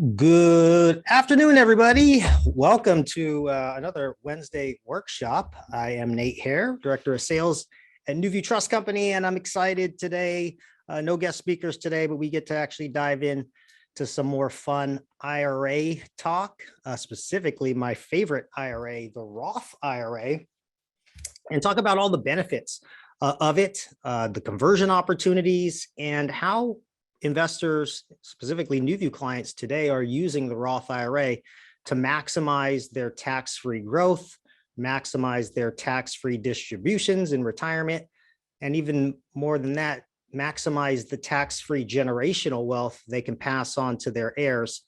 Good afternoon, everybody. Welcome to another Wednesday workshop. I am Nate Hare, Director of Sales at NuView Trust Company, and I'm excited today. No guest speakers today, but we get to actually dive in to some more fun IRA talk, specifically my favorite IRA, the Roth IRA, and talk about all the benefits of it, the conversion opportunities, and how investors, specifically NuView clients today, are using the Roth IRA to maximize their tax-free growth, maximize their tax-free distributions in retirement, and even more than that, maximize the tax-free generational wealth they can pass on to their heirs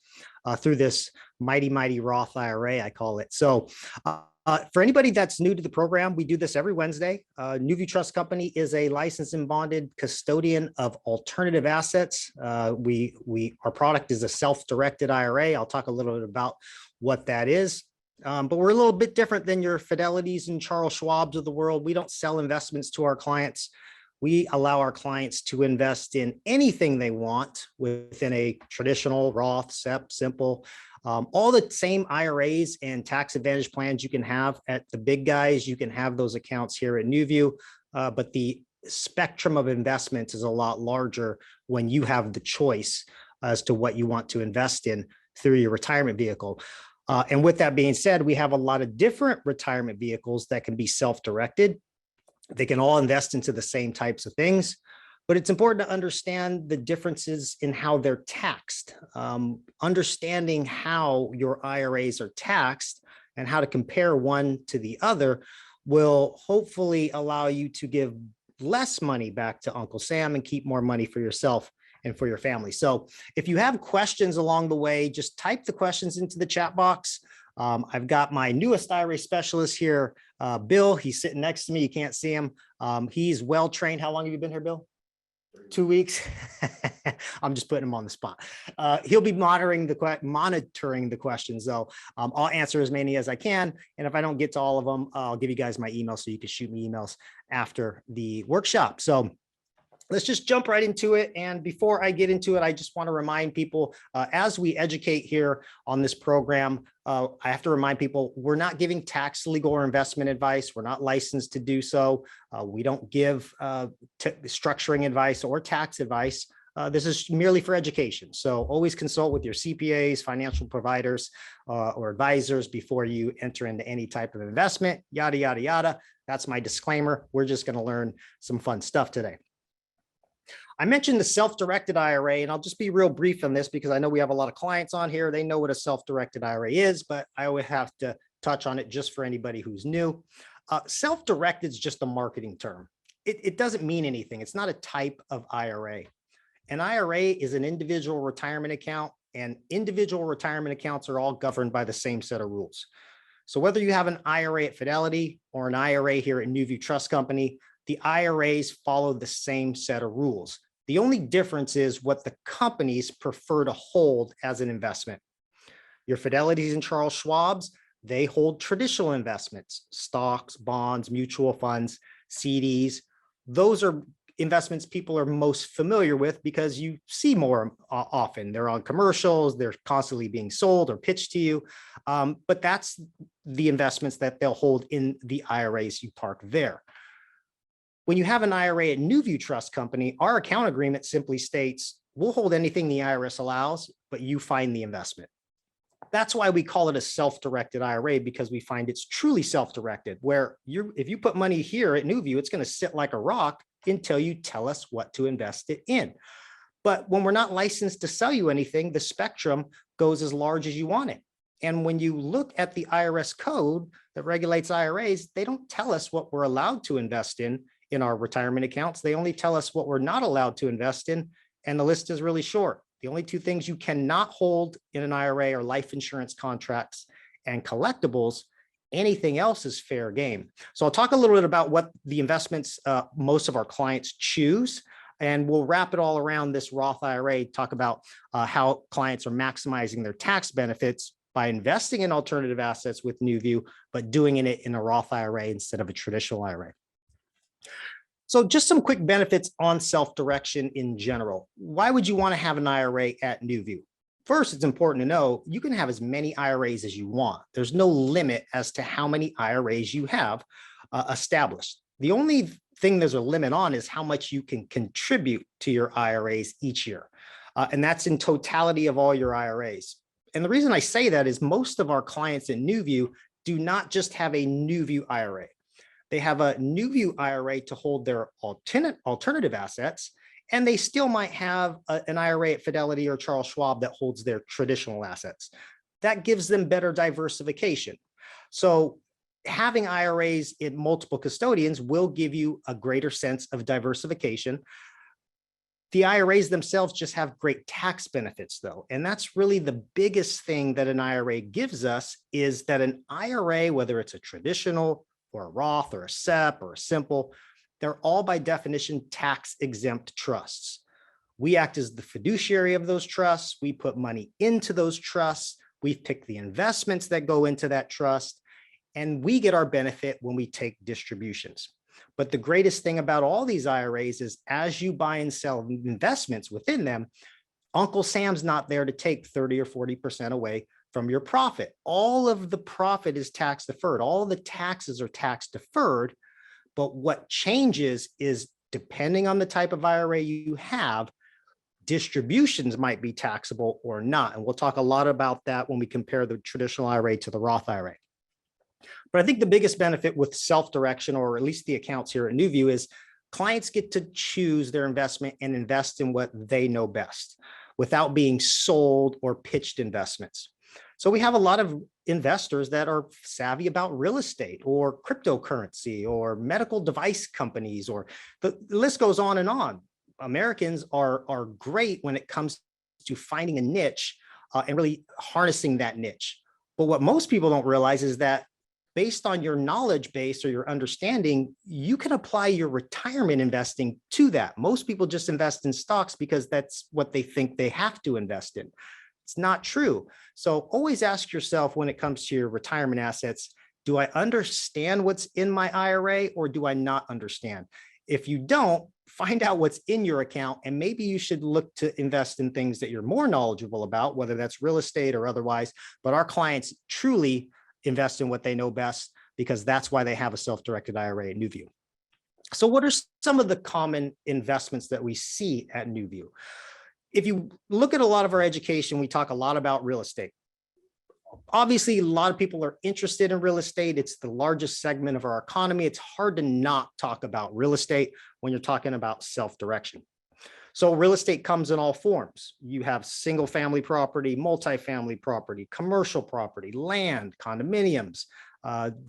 through this mighty Roth IRA, I call it. So for anybody that's new to the program, we do this every Wednesday. NuView Trust Company is a licensed and bonded custodian of alternative assets. Our product is a self-directed IRA. I'll talk a little bit about what that is. But we're a little bit different than your Fidelities and Charles Schwabs of the world. We don't sell investments to our clients. We allow our clients to invest in anything they want within a traditional Roth, SEP, simple, all the same IRAs and tax advantage plans you can have at the big guys. You can have those accounts here at NuView, but the spectrum of investments is a lot larger when you have the choice as to what you want to invest in through your retirement vehicle. And with that being said, we have a lot of different retirement vehicles that can be self-directed. They can all invest into the same types of things, but it's important to understand the differences in how they're taxed. Understanding how your IRAs are taxed and how to compare one to the other will hopefully allow you to give less money back to Uncle Sam and keep more money for yourself and for your family. So if you have questions along the way, just type the questions into the chat box. I've got my newest IRA specialist here, Bill. He's sitting next to me. You can't see him. He's well-trained. How long have you been here, Bill? 2 weeks. I'm just putting him on the spot. He'll be monitoring the questions, though. I'll answer as many as I can. And if I don't get to all of them, I'll give you guys my email so you can shoot me emails after the workshop. So let's just jump right into it. And before I get into it, I just want to remind people, as we educate here on this program, I have to remind people, we're not giving tax, legal, or investment advice. We're not licensed to do so. We don't give structuring advice or tax advice. This is merely for education. So always consult with your CPAs, financial providers, or advisors before you enter into any type of investment, yada, yada, yada. That's my disclaimer. We're just going to learn some fun stuff today. I mentioned the self-directed IRA, and I'll just be real brief on this because I know we have a lot of clients on here. They know what a self-directed IRA is, but I always have to touch on it just for anybody who's new. Self-directed is just a marketing term. It doesn't mean anything. It's not a type of IRA. An IRA is an individual retirement account, and individual retirement accounts are all governed by the same set of rules. So whether you have an IRA at Fidelity or an IRA here at NuView Trust Company, the IRAs follow the same set of rules. The only difference is what the companies prefer to hold as an investment. Your Fidelities and Charles Schwabs, they hold traditional investments, stocks, bonds, mutual funds, CDs. Those are investments people are most familiar with because you see more often. They're on commercials, they're constantly being sold or pitched to you. But that's the investments that they'll hold in the IRAs you park there. When you have an IRA at NuView Trust Company, our account agreement simply states, we'll hold anything the IRS allows, but you find the investment. That's why we call it a self-directed IRA, because we find it's truly self-directed, where if you put money here at NuView, it's going to sit like a rock until you tell us what to invest it in. But when we're not licensed to sell you anything, the spectrum goes as large as you want it. And when you look at the IRS code that regulates IRAs, they don't tell us what we're allowed to invest in our retirement accounts. They only tell us what we're not allowed to invest in, and the list is really short. The only two things you cannot hold in an IRA are life insurance contracts and collectibles. Anything else is fair game. So I'll talk a little bit about what the investments most of our clients choose, and we'll wrap it all around this Roth IRA, talk about how clients are maximizing their tax benefits by investing in alternative assets with NuView, but doing it in a Roth IRA instead of a traditional IRA. So just some quick benefits on self-direction in general. Why would you want to have an IRA at NuView? First, it's important to know you can have as many IRAs as you want. There's no limit as to how many IRAs you have established. The only thing there's a limit on is how much you can contribute to your IRAs each year. And that's in totality of all your IRAs. And the reason I say that is most of our clients in NuView do not just have a NuView IRA. They have a NuView IRA to hold their alternative assets, and they still might have an IRA at Fidelity or Charles Schwab that holds their traditional assets. That gives them better diversification. So having IRAs in multiple custodians will give you a greater sense of diversification. The IRAs themselves just have great tax benefits though. And that's really the biggest thing that an IRA gives us, is that an IRA, whether it's a traditional or a Roth or a SEP or a simple, they're all by definition tax exempt trusts. We act as the fiduciary of those trusts. We put money into those trusts. We've picked the investments that go into that trust, and we get our benefit when we take distributions. But the greatest thing about all these IRAs is as you buy and sell investments within them, Uncle Sam's not there to take 30 or 40% away from your profit. All of the profit is tax deferred. All of the taxes are tax deferred. But what changes is, depending on the type of IRA you have, distributions might be taxable or not. And we'll talk a lot about that when we compare the traditional IRA to the Roth IRA. But I think the biggest benefit with self-direction, or at least the accounts here at NuView, is clients get to choose their investment and invest in what they know best without being sold or pitched investments. So we have a lot of investors that are savvy about real estate or cryptocurrency or medical device companies, or the list goes on and on. Americans are great when it comes to finding a niche and really harnessing that niche. But what most people don't realize is that based on your knowledge base or your understanding, you can apply your retirement investing to that. Most people just invest in stocks because that's what they think they have to invest in. It's not true. So always ask yourself, when it comes to your retirement assets, do I understand what's in my IRA or do I not understand? If you don't, find out what's in your account, and maybe you should look to invest in things that you're more knowledgeable about, whether that's real estate or otherwise. But our clients truly invest in what they know best, because that's why they have a self-directed IRA at NuView. So what are some of the common investments that we see at NuView? If you look at a lot of our education, we talk a lot about real estate. Obviously, a lot of people are interested in real estate. It's the largest segment of our economy. It's hard to not talk about real estate when you're talking about self-direction. So real estate comes in all forms. You have single family property, multifamily property, commercial property, land, condominiums,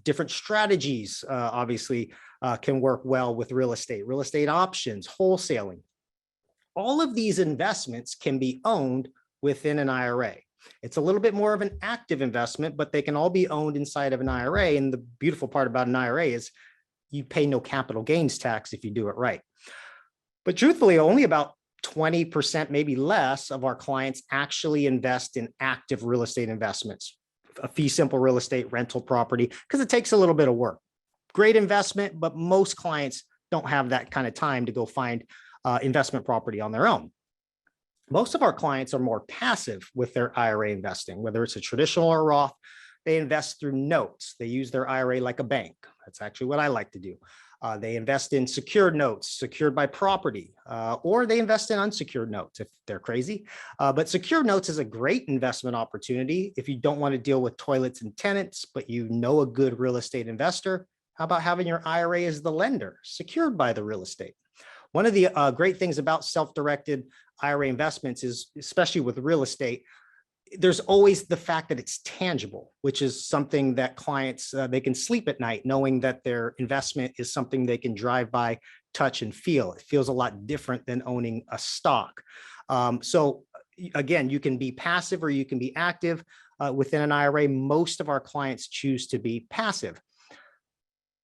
different strategies, obviously can work well with real estate options, wholesaling. All of these investments can be owned within an IRA. It's a little bit more of an active investment, but they can all be owned inside of an IRA. And the beautiful part about an IRA is you pay no capital gains tax if you do it right. But truthfully, only about 20%, maybe less, of our clients actually invest in active real estate investments, a fee simple real estate rental property, because it takes a little bit of work. Great investment, but most clients don't have that kind of time to go find investment property on their own. Most of our clients are more passive with their IRA investing, whether it's a traditional or Roth. They invest through notes. They use their IRA like a bank. That's actually what I like to do. They invest in secured notes, secured by property, or they invest in unsecured notes if they're crazy. But secured notes is a great investment opportunity if you don't want to deal with toilets and tenants, but you know a good real estate investor. How about having your IRA as the lender, secured by the real estate? One of the great things about self-directed IRA investments is, especially with real estate, there's always the fact that it's tangible, which is something that clients, they can sleep at night knowing that their investment is something they can drive by, touch, and feel. It feels a lot different than owning a stock. So again, you can be passive or you can be active within an IRA. Most of our clients choose to be passive.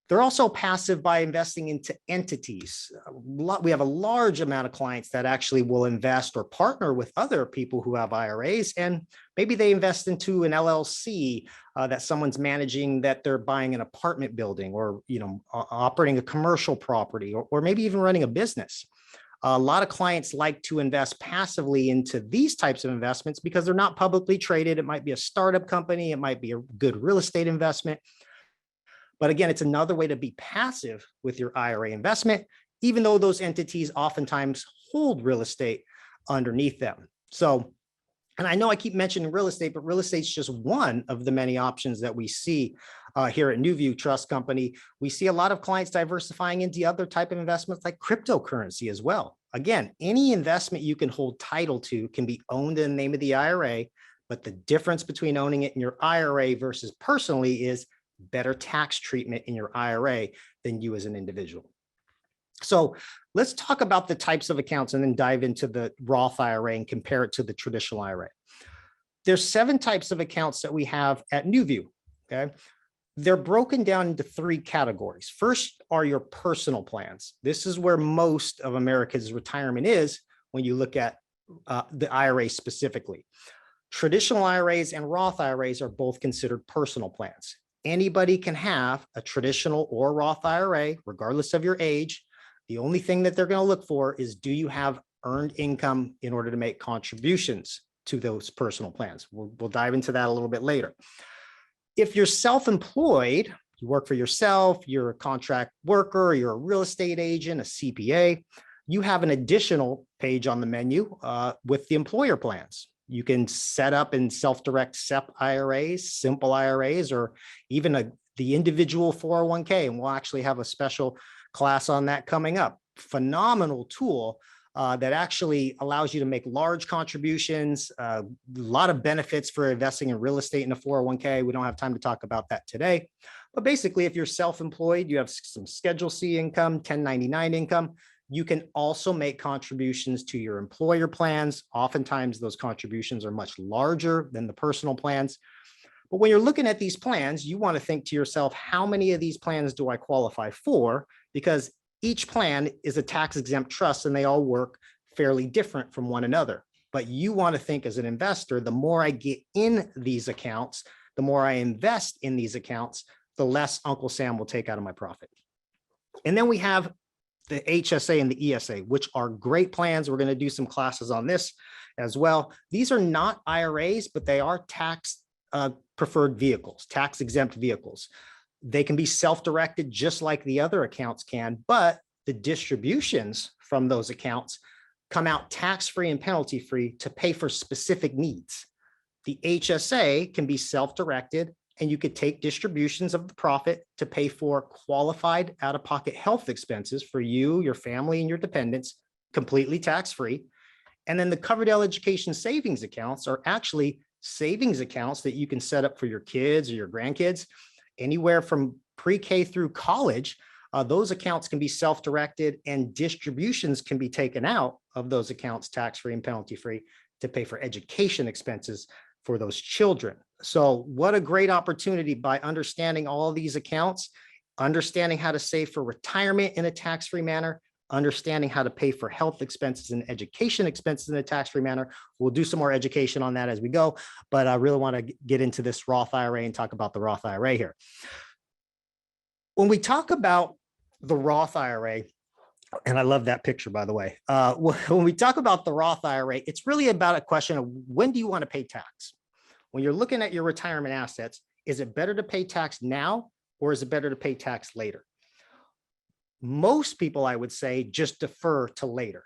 They're also passive by investing into entities. We have a large amount of clients that actually will invest or partner with other people who have IRAs, and maybe they invest into an LLC that someone's managing, that they're buying an apartment building, or operating a commercial property, or maybe even running a business. A lot of clients like to invest passively into these types of investments because they're not publicly traded. It might be a startup company. It might be a good real estate investment. But again, it's another way to be passive with your IRA investment, even though those entities oftentimes hold real estate underneath them. So, and I know I keep mentioning real estate, but real estate is just one of the many options that we see here at NuView Trust Company. We see a lot of clients diversifying into other type of investments like cryptocurrency as well. Again, any investment you can hold title to can be owned in the name of the IRA, but the difference between owning it in your IRA versus personally is better tax treatment in your IRA than you as an individual. So let's talk about the types of accounts and then dive into the Roth IRA and compare it to the traditional IRA. There's 7 types of accounts that we have at NuView, okay? They're broken down into 3 categories. First are your personal plans. This is where most of America's retirement is when you look at the IRA specifically. Traditional IRAs and Roth IRAs are both considered personal plans. Anybody can have a traditional or Roth IRA, regardless of your age. The only thing that they're going to look for is, do you have earned income in order to make contributions to those personal plans? We'll dive into that a little bit later. If you're self-employed, you work for yourself, you're a contract worker, you're a real estate agent, a CPA, you have an additional page on the menu with the employer plans. You can set up and self-direct SEP IRAs, simple IRAs, or even the individual 401k. And we'll actually have a special class on that coming up. Phenomenal tool that actually allows you to make large contributions, a lot of benefits for investing in real estate in a 401k. We don't have time to talk about that today. But basically, if you're self-employed, you have some Schedule C income, 1099 income, you can also make contributions to your employer plans. Oftentimes, those contributions are much larger than the personal plans. But when you're looking at these plans, you want to think to yourself, how many of these plans do I qualify for? Because each plan is a tax-exempt trust and they all work fairly different from one another. But you want to think as an investor, the more I get in these accounts, the more I invest in these accounts, the less Uncle Sam will take out of my profit. And then we have the HSA and the ESA, which are great plans. We're going to do some classes on this as well. These are not IRAs, but they are tax preferred vehicles, tax exempt vehicles. They can be self-directed just like the other accounts can, but the distributions from those accounts come out tax-free and penalty-free to pay for specific needs. The HSA can be self-directed, and you could take distributions of the profit to pay for qualified out-of-pocket health expenses for you, your family, and your dependents, completely tax-free. And then the Coverdell education savings accounts are actually savings accounts that you can set up for your kids or your grandkids, anywhere from pre-K through college. Those accounts can be self-directed, and distributions can be taken out of those accounts tax-free and penalty-free to pay for education expenses for those children. So what a great opportunity by understanding all of these accounts, understanding how to save for retirement in a tax-free manner, understanding how to pay for health expenses and education expenses in a tax-free manner. We'll do some more education on that as we go, but I really want to get into this Roth IRA and talk about the Roth IRA here. When we talk about the Roth IRA, and I love that picture, by the way, when we talk about the Roth IRA, it's really about a question of, when do you want to pay tax? When you're looking at your retirement assets, is it better to pay tax now, or is it better to pay tax later? Most people, I would say, just defer to later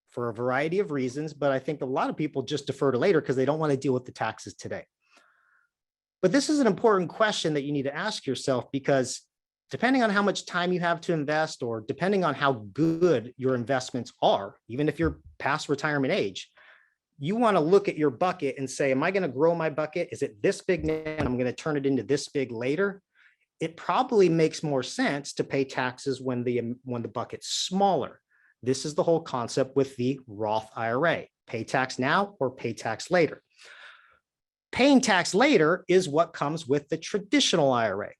for a variety of reasons, but I think a lot of people just defer to later because they don't want to deal with the taxes today. But this is an important question that you need to ask yourself, because depending on how much time you have to invest, or depending on how good your investments are, even if you're past retirement age, you want to look at your bucket and say, am I going to grow my bucket? Is it this big now and I'm going to turn it into this big later? It probably makes more sense to pay taxes when the bucket's smaller. This is the whole concept with the Roth IRA. Pay tax now or pay tax later. Paying tax later is what comes with the traditional IRA.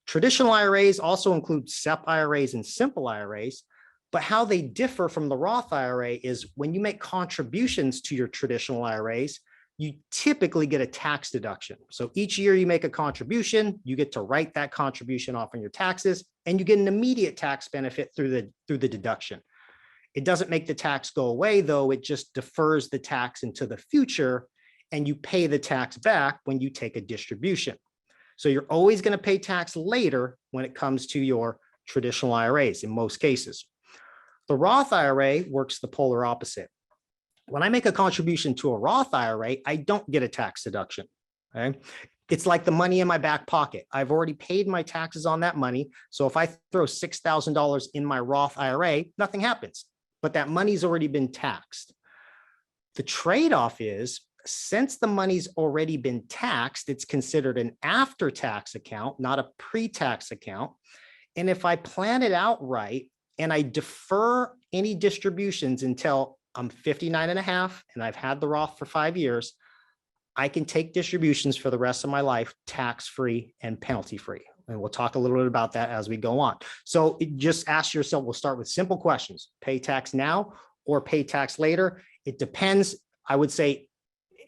Traditional IRAs also include SEP IRAs and simple IRAs, but how they differ from the Roth IRA is when you make contributions to your traditional IRAs, you typically get a tax deduction. So each year you make a contribution, you get to write that contribution off on your taxes, and you get an immediate tax benefit through the deduction. It doesn't make the tax go away, though. It just defers the tax into the future, and you pay the tax back when you take a distribution. So you're always going to pay tax later when it comes to your traditional IRAs in most cases. The Roth IRA works the polar opposite. When I make a contribution to a Roth IRA, I don't get a tax deduction. Okay? It's like the money in my back pocket. I've already paid my taxes on that money. So if I throw $6,000 in my Roth IRA, nothing happens, but that money's already been taxed. The trade-off is, since the money's already been taxed, it's considered an after-tax account, not a pre-tax account. And if I plan it out right and I defer any distributions until I'm 59 and a half and I've had the Roth for 5 years, I can take distributions for the rest of my life, tax-free and penalty-free. And we'll talk a little bit about that as we go on. So just ask yourself, we'll start with simple questions: pay tax now or pay tax later? It depends. I would say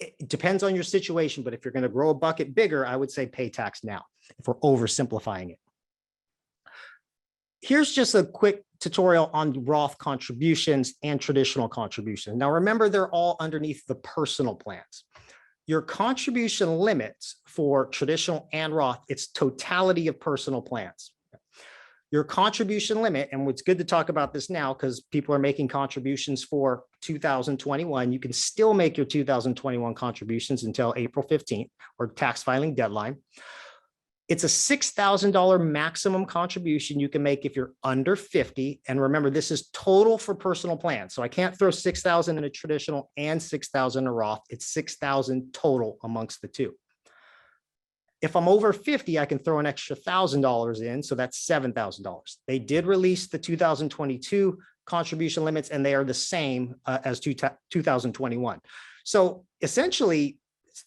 it depends on your situation, but if you're going to grow a bucket bigger, I would say pay tax now if we're oversimplifying it. Here's just a quick tutorial on Roth contributions and traditional contributions. Now, remember, they're all underneath the personal plans. Your contribution limits for traditional and Roth, it's totality of personal plans. Your contribution limit, and it's good to talk about this now because people are making contributions for 2021. You can still make your 2021 contributions until April 15th or tax filing deadline. It's a $6,000 maximum contribution you can make if you're under 50. And remember, this is total for personal plans. So I can't throw 6,000 in a traditional and 6,000 in a Roth. It's 6,000 total amongst the two. If I'm over 50, I can throw an extra $1,000 in. So that's $7,000. They did release the 2022 contribution limits, and they are the same as 2021. So essentially,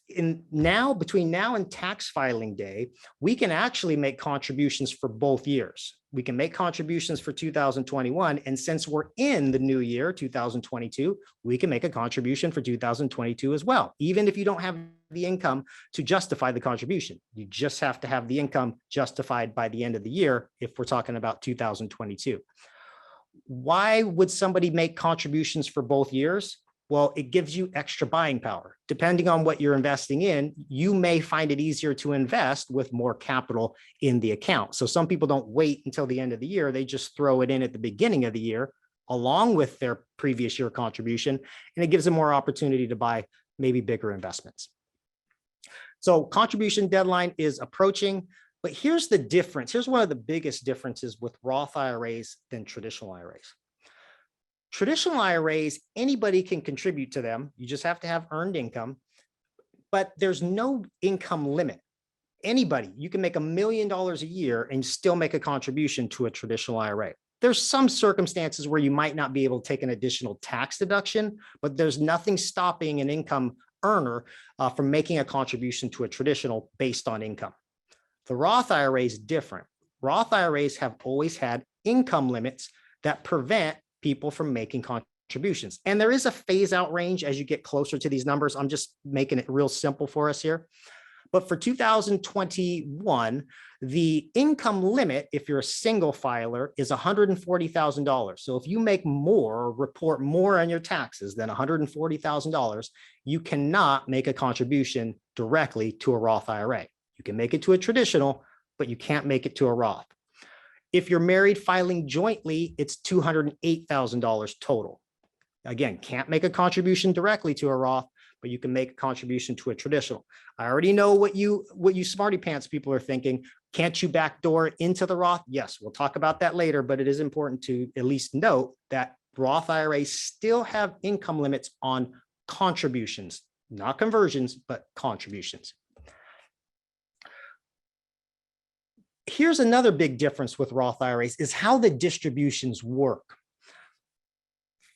between now and tax filing day, we can actually make contributions for both years. We can make contributions for 2021. And since we're in the new year, 2022, we can make a contribution for 2022 as well, even if you don't have the income to justify the contribution. You just have to have the income justified by the end of the year if we're talking about 2022. Why would somebody make contributions for both years? Well, it gives you extra buying power. Depending on what you're investing in, you may find it easier to invest with more capital in the account. So some people don't wait until the end of the year. They just throw it in at the beginning of the year, along with their previous year contribution, and it gives them more opportunity to buy maybe bigger investments. So contribution deadline is approaching, but here's the difference. Here's one of the biggest differences with Roth IRAs than traditional IRAs. Traditional IRAs, anybody can contribute to them. You just have to have earned income, but there's no income limit. Anybody, you can make $1 million a year and still make a contribution to a traditional IRA. There's some circumstances where you might not be able to take an additional tax deduction, but there's nothing stopping an income earner from making a contribution to a traditional based on income. The Roth IRA is different. Roth IRAs have always had income limits that prevent people from making contributions. And there is a phase out range as you get closer to these numbers. I'm just making it real simple for us here. But for 2021, the income limit, if you're a single filer, is $140,000. So if you make more or report more on your taxes than $140,000, you cannot make a contribution directly to a Roth IRA. You can make it to a traditional, but you can't make it to a Roth. If you're married filing jointly, it's $208,000 total. Again, can't make a contribution directly to a Roth, but you can make a contribution to a traditional. I already know what you smarty pants people are thinking. Can't you backdoor into the Roth? Yes, we'll talk about that later, but it is important to at least note that Roth IRAs still have income limits on contributions, not conversions, but contributions. Here's another big difference with Roth IRAs is how the distributions work.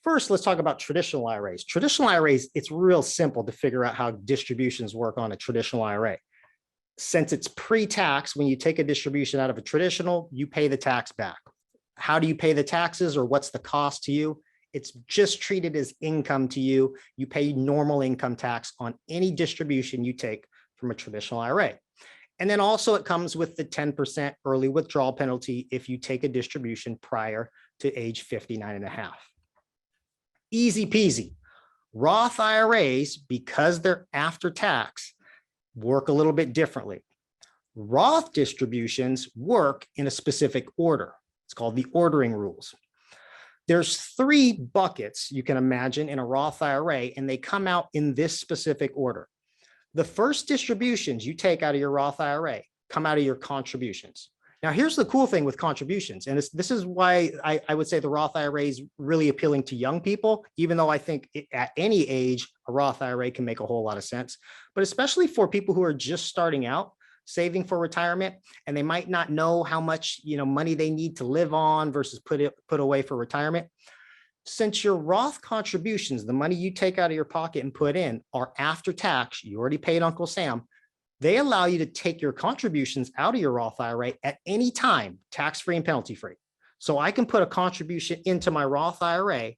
First, let's talk about traditional IRAs. Traditional IRAs, it's real simple to figure out how distributions work on a traditional IRA. Since it's pre-tax, when you take a distribution out of a traditional, you pay the tax back. How do you pay the taxes, or what's the cost to you? It's just treated as income to you. You pay normal income tax on any distribution you take from a traditional IRA. And then also it comes with the 10% early withdrawal penalty if you take a distribution prior to age 59 and a half. Easy peasy. Roth IRAs, because they're after tax, work a little bit differently. Roth distributions work in a specific order. It's called the ordering rules. There's 3 buckets you can imagine in a Roth IRA, and they come out in this specific order. The first distributions you take out of your Roth IRA come out of your contributions. Now, here's the cool thing with contributions, and this is why I would say the Roth IRA is really appealing to young people, even though I think at any age, a Roth IRA can make a whole lot of sense, but especially for people who are just starting out, saving for retirement, and they might not know how much money they need to live on versus put away for retirement. Since your Roth contributions, the money you take out of your pocket and put in, are after tax, you already paid Uncle Sam, they allow you to take your contributions out of your Roth IRA at any time, tax-free and penalty-free. So I can put a contribution into my Roth IRA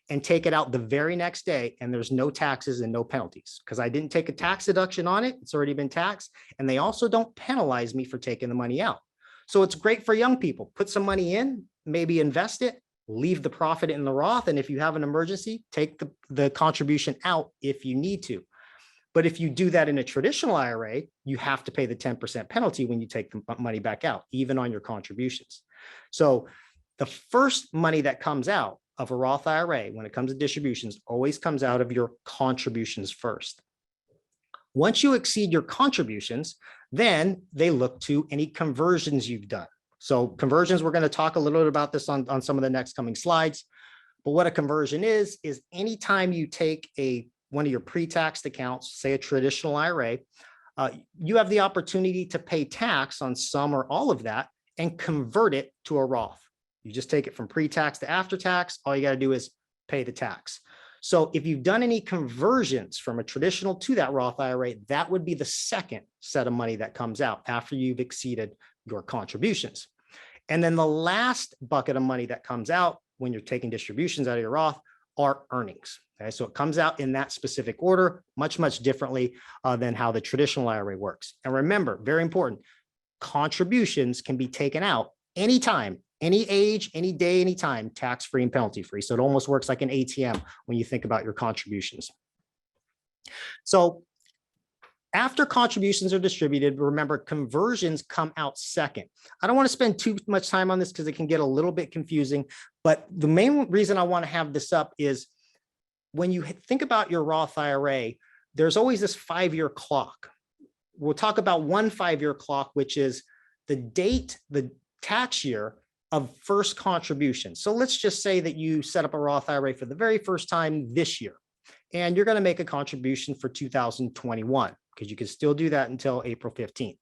and take it out the very next day, and there's no taxes and no penalties because I didn't take a tax deduction on it. It's already been taxed, and they also don't penalize me for taking the money out. So it's great for young people. Put some money in, maybe invest it, leave the profit in the Roth, and if you have an emergency, take the contribution out if you need to. But if you do that in a traditional IRA, you have to pay the 10% penalty when you take the money back out, even on your contributions. So the first money that comes out of a Roth IRA, when it comes to distributions, always comes out of your contributions first. Once you exceed your contributions, then they look to any conversions you've done. So conversions, we're going to talk a little bit about this on some of the next coming slides. But what a conversion is anytime you take one of your pre-taxed accounts, say a traditional IRA, you have the opportunity to pay tax on some or all of that and convert it to a Roth. You just take it from pre-tax to after tax. All you got to do is pay the tax. So if you've done any conversions from a traditional to that Roth IRA, that would be the second set of money that comes out after you've exceeded your contributions. And then the last bucket of money that comes out when you're taking distributions out of your Roth are earnings. Okay, so it comes out in that specific order, much, much differently than how the traditional IRA works. And remember, very important, contributions can be taken out anytime, any age, any day, any time, tax-free and penalty-free. So it almost works like an ATM when you think about your contributions. So after contributions are distributed, remember, conversions come out second. I don't want to spend too much time on this because it can get a little bit confusing, but the main reason I want to have this up is when you think about your Roth IRA, there's always this 5-year clock. We'll talk about one 5-year clock, which is the date, the tax year of first contribution. So let's just say that you set up a Roth IRA for the very first time this year, and you're going to make a contribution for 2021 because you can still do that until April 15th.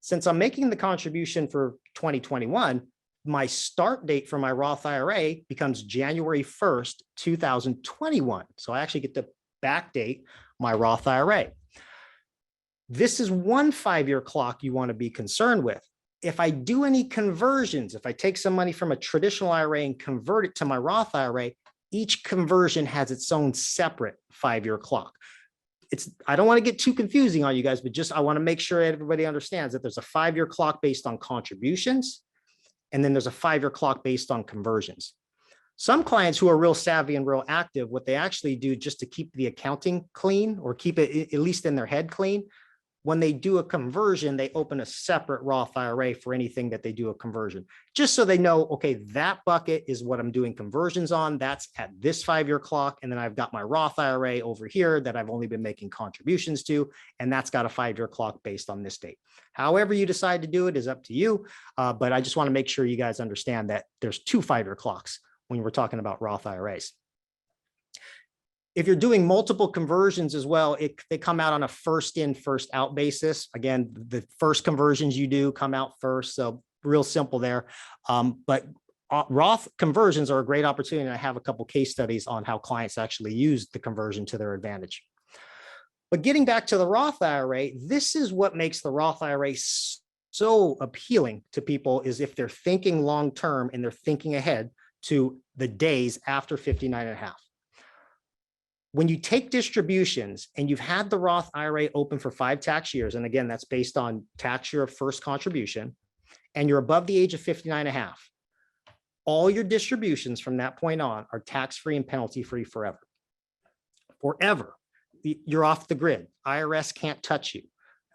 Since I'm making the contribution for 2021, my start date for my Roth IRA becomes January 1st, 2021. So I actually get to backdate my Roth IRA. This is one 5-year clock you want to be concerned with. If I do any conversions, if I take some money from a traditional IRA and convert it to my Roth IRA, each conversion has its own separate 5-year clock. I don't want to get too confusing on you guys, but I want to make sure everybody understands that there's a 5-year clock based on contributions, and then there's a 5-year clock based on conversions. Some clients who are real savvy and real active, what they actually do just to keep the accounting clean or keep it at least in their head clean, when they do a conversion, they open a separate Roth IRA for anything that they do a conversion, just so they know, okay, that bucket is what I'm doing conversions on. That's at this 5-year clock. And then I've got my Roth IRA over here that I've only been making contributions to, and that's got a 5-year clock based on this date. However you decide to do it is up to you. But I just want to make sure you guys understand that there's 2 5-year clocks when we're talking about Roth IRAs. If you're doing multiple conversions as well, they come out on a first in, first out basis. Again, the first conversions you do come out first. So real simple there. But Roth conversions are a great opportunity. And I have a couple case studies on how clients actually use the conversion to their advantage. But getting back to the Roth IRA, this is what makes the Roth IRA so appealing to people, is if they're thinking long-term and they're thinking ahead to the days after 59 and a half. When you take distributions and you've had the Roth IRA open for 5 tax years, and again, that's based on tax year of first contribution, and you're above the age of 59 and a half, All your distributions from that point on are tax-free and penalty-free forever. Forever. You're off the grid. IRS can't touch you.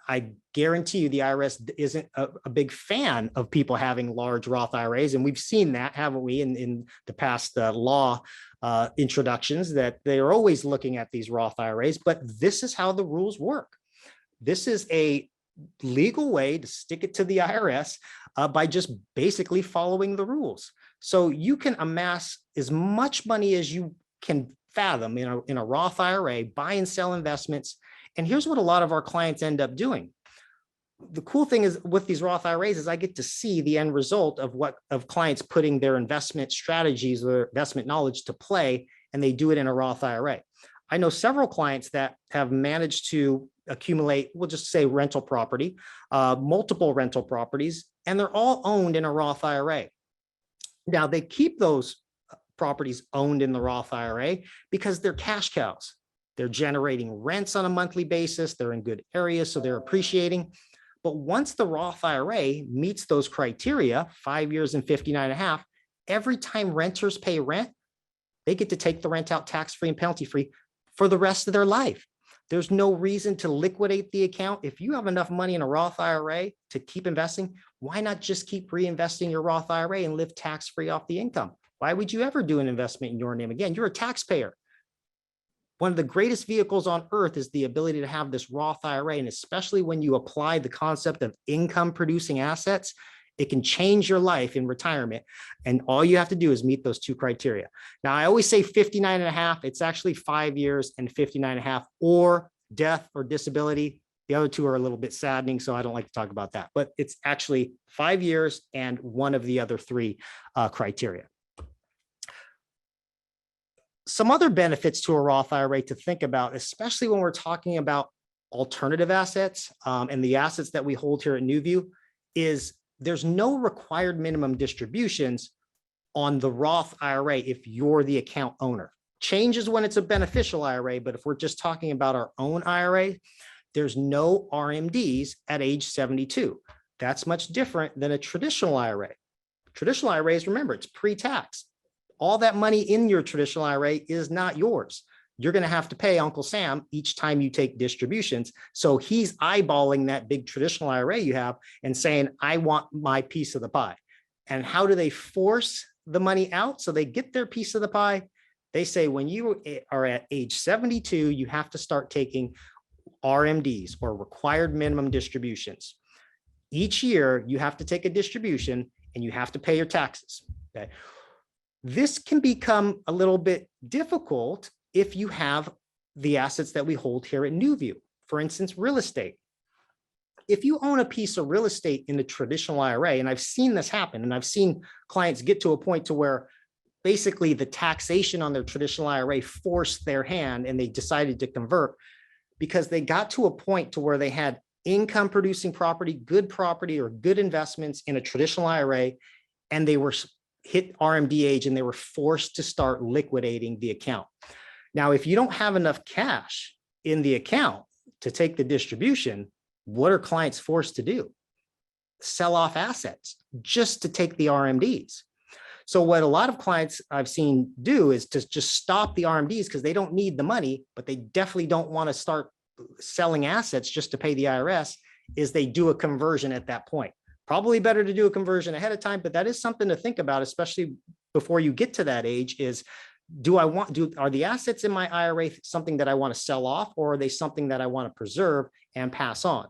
I guarantee you the IRS isn't a big fan of people having large Roth IRAs. And we've seen that, haven't we, in the past law introductions, that they're always looking at these Roth IRAs. But this is how the rules work. This is a legal way to stick it to the IRS by just basically following the rules. So you can amass as much money as you can fathom in a Roth IRA, buy and sell investments. And here's what a lot of our clients end up doing. The cool thing is with these Roth IRAs is I get to see the end result of clients putting their investment strategies or investment knowledge to play, and they do it in a Roth IRA. I know several clients that have managed to accumulate, we'll just say rental property, multiple rental properties, and they're all owned in a Roth IRA. Now they keep those properties owned in the Roth IRA because they're cash cows. They're generating rents on a monthly basis. They're in good areas, so they're appreciating. But once the Roth IRA meets those criteria, 5 years and 59.5, every time renters pay rent, they get to take the rent out tax-free and penalty-free for the rest of their life. There's no reason to liquidate the account. If you have enough money in a Roth IRA to keep investing, why not just keep reinvesting your Roth IRA and live tax-free off the income? Why would you ever do an investment in your name? Again, you're a taxpayer. One of the greatest vehicles on earth is the ability to have this Roth IRA. And especially when you apply the concept of income producing assets, it can change your life in retirement. And all you have to do is meet those two criteria. Now, I always say 59.5, it's actually 5 years and 59.5, or death or disability. The other two are a little bit saddening, so I don't like to talk about that. But it's actually 5 years and one of the other three criteria. Some other benefits to a Roth IRA to think about, especially when we're talking about alternative assets and the assets that we hold here at NuView, is there's no required minimum distributions on the Roth IRA if you're the account owner. Changes when it's a beneficial IRA, but if we're just talking about our own IRA, there's no RMDs at age 72. That's much different than a traditional IRA. Traditional IRAs, remember, it's pre-tax. All that money in your traditional IRA is not yours. You're going to have to pay Uncle Sam each time you take distributions. So he's eyeballing that big traditional IRA you have and saying, I want my piece of the pie. And how do they force the money out so they get their piece of the pie? They say when you are at age 72, you have to start taking RMDs, or required minimum distributions. Each year you have to take a distribution and you have to pay your taxes. Okay. This can become a little bit difficult if you have the assets that we hold here at NuView. For instance, real estate. If you own a piece of real estate in the traditional IRA, and I've seen this happen, and I've seen clients get to a point to where basically the taxation on their traditional IRA forced their hand and they decided to convert because they got to a point to where they had income producing property, or good investments in a traditional IRA, and they were hit RMD age and they were forced to start liquidating the account. Now, if you don't have enough cash in the account to take the distribution, what are clients forced to do? Sell off assets just to take the RMDs. So what a lot of clients I've seen do is to just stop the RMDs because they don't need the money, but they definitely don't want to start selling assets just to pay the IRS, is they do a conversion at that point. Probably better to do a conversion ahead of time, but that is something to think about, especially before you get to that age, is are the assets in my IRA something that I want to sell off, or are they something that I want to preserve and pass on?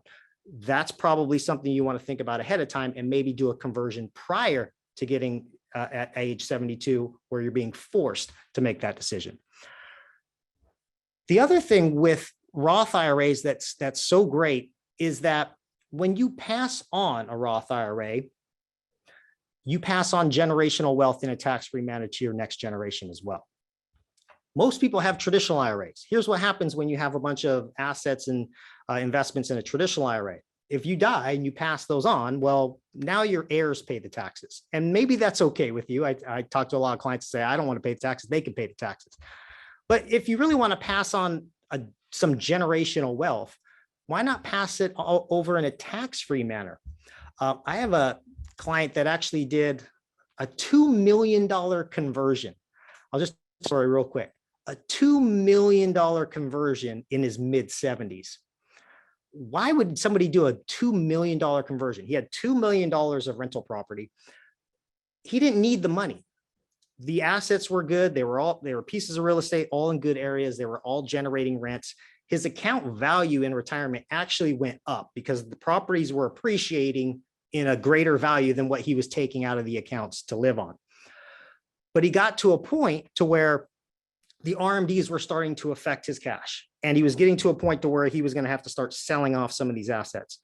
That's probably something you want to think about ahead of time and maybe do a conversion prior to getting at age 72, where you're being forced to make that decision. The other thing with Roth IRAs that's so great is that when you pass on a Roth IRA, you pass on generational wealth in a tax-free manner to your next generation as well. Most people have traditional IRAs. Here's what happens when you have a bunch of assets and investments in a traditional IRA. If you die and you pass those on, well, now your heirs pay the taxes. And maybe that's okay with you. I talk to a lot of clients who say, I don't want to pay the taxes. They can pay the taxes. But if you really want to pass on some generational wealth, why not pass it over in a tax-free manner? I have a client that actually did a $2 million conversion. I'll just sorry real quick. A $2 million conversion in his mid 70s. Why would somebody do a $2 million conversion? He had $2 million of rental property. He didn't need the money. The assets were good. They were pieces of real estate, all in good areas. They were all generating rents. His account value in retirement actually went up because the properties were appreciating in a greater value than what he was taking out of the accounts to live on. But he got to a point to where the RMDs were starting to affect his cash. And he was getting to a point to where he was going to have to start selling off some of these assets.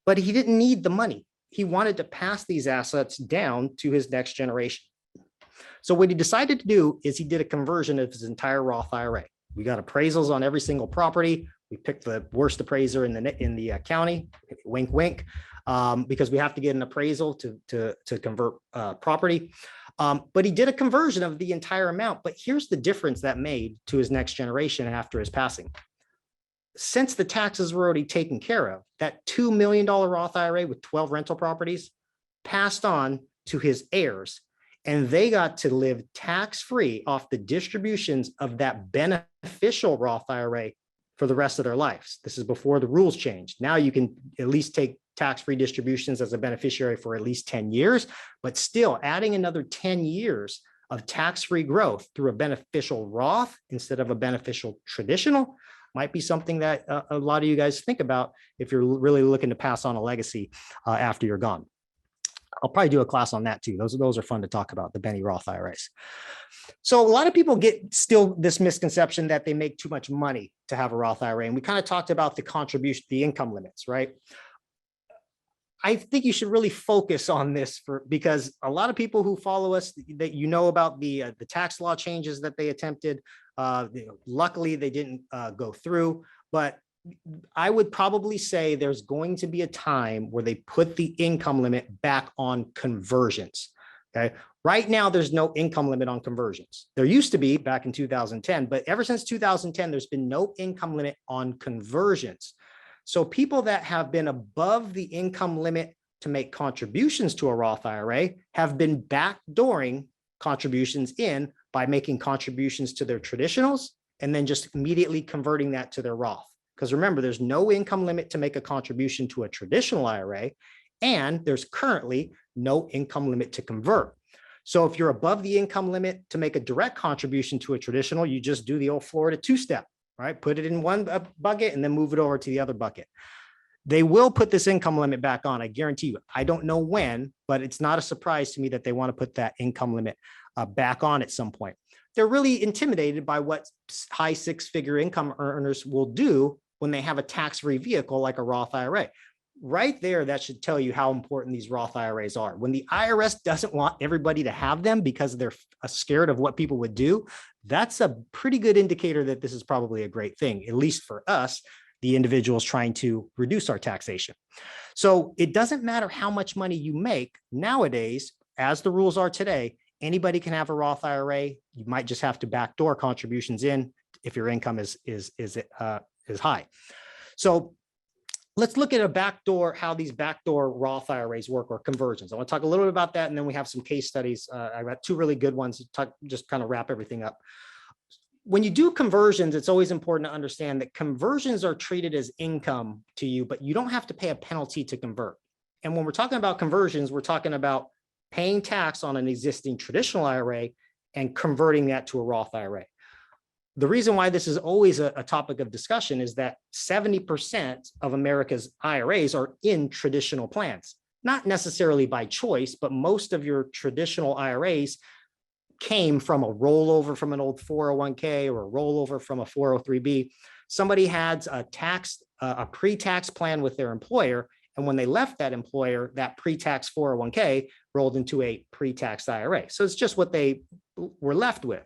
But he didn't need the money. He wanted to pass these assets down to his next generation. So what he decided to do is he did a conversion of his entire Roth IRA. We got appraisals on every single property. We picked the worst appraiser in the county, wink, wink, because we have to get an appraisal to convert property. But he did a conversion of the entire amount. But here's the difference that made to his next generation after his passing. Since the taxes were already taken care of, that $2 million Roth IRA with 12 rental properties passed on to his heirs, and they got to live tax-free off the distributions of that beneficial Roth IRA for the rest of their lives. This is before the rules changed. Now you can at least take tax-free distributions as a beneficiary for at least 10 years, but still adding another 10 years of tax-free growth through a beneficial Roth instead of a beneficial traditional might be something that a lot of you guys think about if you're really looking to pass on a legacy after you're gone. I'll probably do a class on that too. Those are fun to talk about, the Benny Roth IRAs. So a lot of people get still this misconception that they make too much money to have a Roth IRA. And we kind of talked about the contribution, the income limits, right? I think you should really focus on this because a lot of people who follow us, that you know about the tax law changes that they attempted. Luckily, they didn't go through, but I would probably say there's going to be a time where they put the income limit back on conversions. Okay. Right now, there's no income limit on conversions. There used to be back in 2010, but ever since 2010, there's been no income limit on conversions. So people that have been above the income limit to make contributions to a Roth IRA have been backdooring contributions in by making contributions to their traditionals and then just immediately converting that to their Roth. Because remember, there's no income limit to make a contribution to a traditional IRA, and there's currently no income limit to convert. So if you're above the income limit to make a direct contribution to a traditional, you just do the old Florida two-step. Right? Put it in one bucket and then move it over to the other bucket. They will put this income limit back on. I guarantee you. I don't know when, but it's not a surprise to me that they want to put that income limit back on at some point. They're really intimidated by what high six-figure income earners will do when they have a tax-free vehicle like a Roth IRA. Right there, that should tell you how important these Roth IRAs are. When the IRS doesn't want everybody to have them because they're scared of what people would do, that's a pretty good indicator that this is probably a great thing, at least for us, the individuals trying to reduce our taxation. So it doesn't matter how much money you make nowadays, as the rules are today, anybody can have a Roth IRA. You might just have to backdoor contributions in if your income is high. So let's look at how these backdoor Roth IRAs work, or conversions. I want to talk a little bit about that, and then we have some case studies. I got two really good ones to just kind of wrap everything up. When you do conversions, it's always important to understand that conversions are treated as income to you, but you don't have to pay a penalty to convert. And when we're talking about conversions, we're talking about paying tax on an existing traditional IRA and converting that to a Roth IRA. The reason why this is always a topic of discussion is that 70% of America's IRAs are in traditional plans, not necessarily by choice, but most of your traditional IRAs came from a rollover from an old 401k or a rollover from a 403b. Somebody had a pre-tax plan with their employer, and when they left that employer, that pre-tax 401k rolled into a pre-tax IRA. So it's just what they were left with.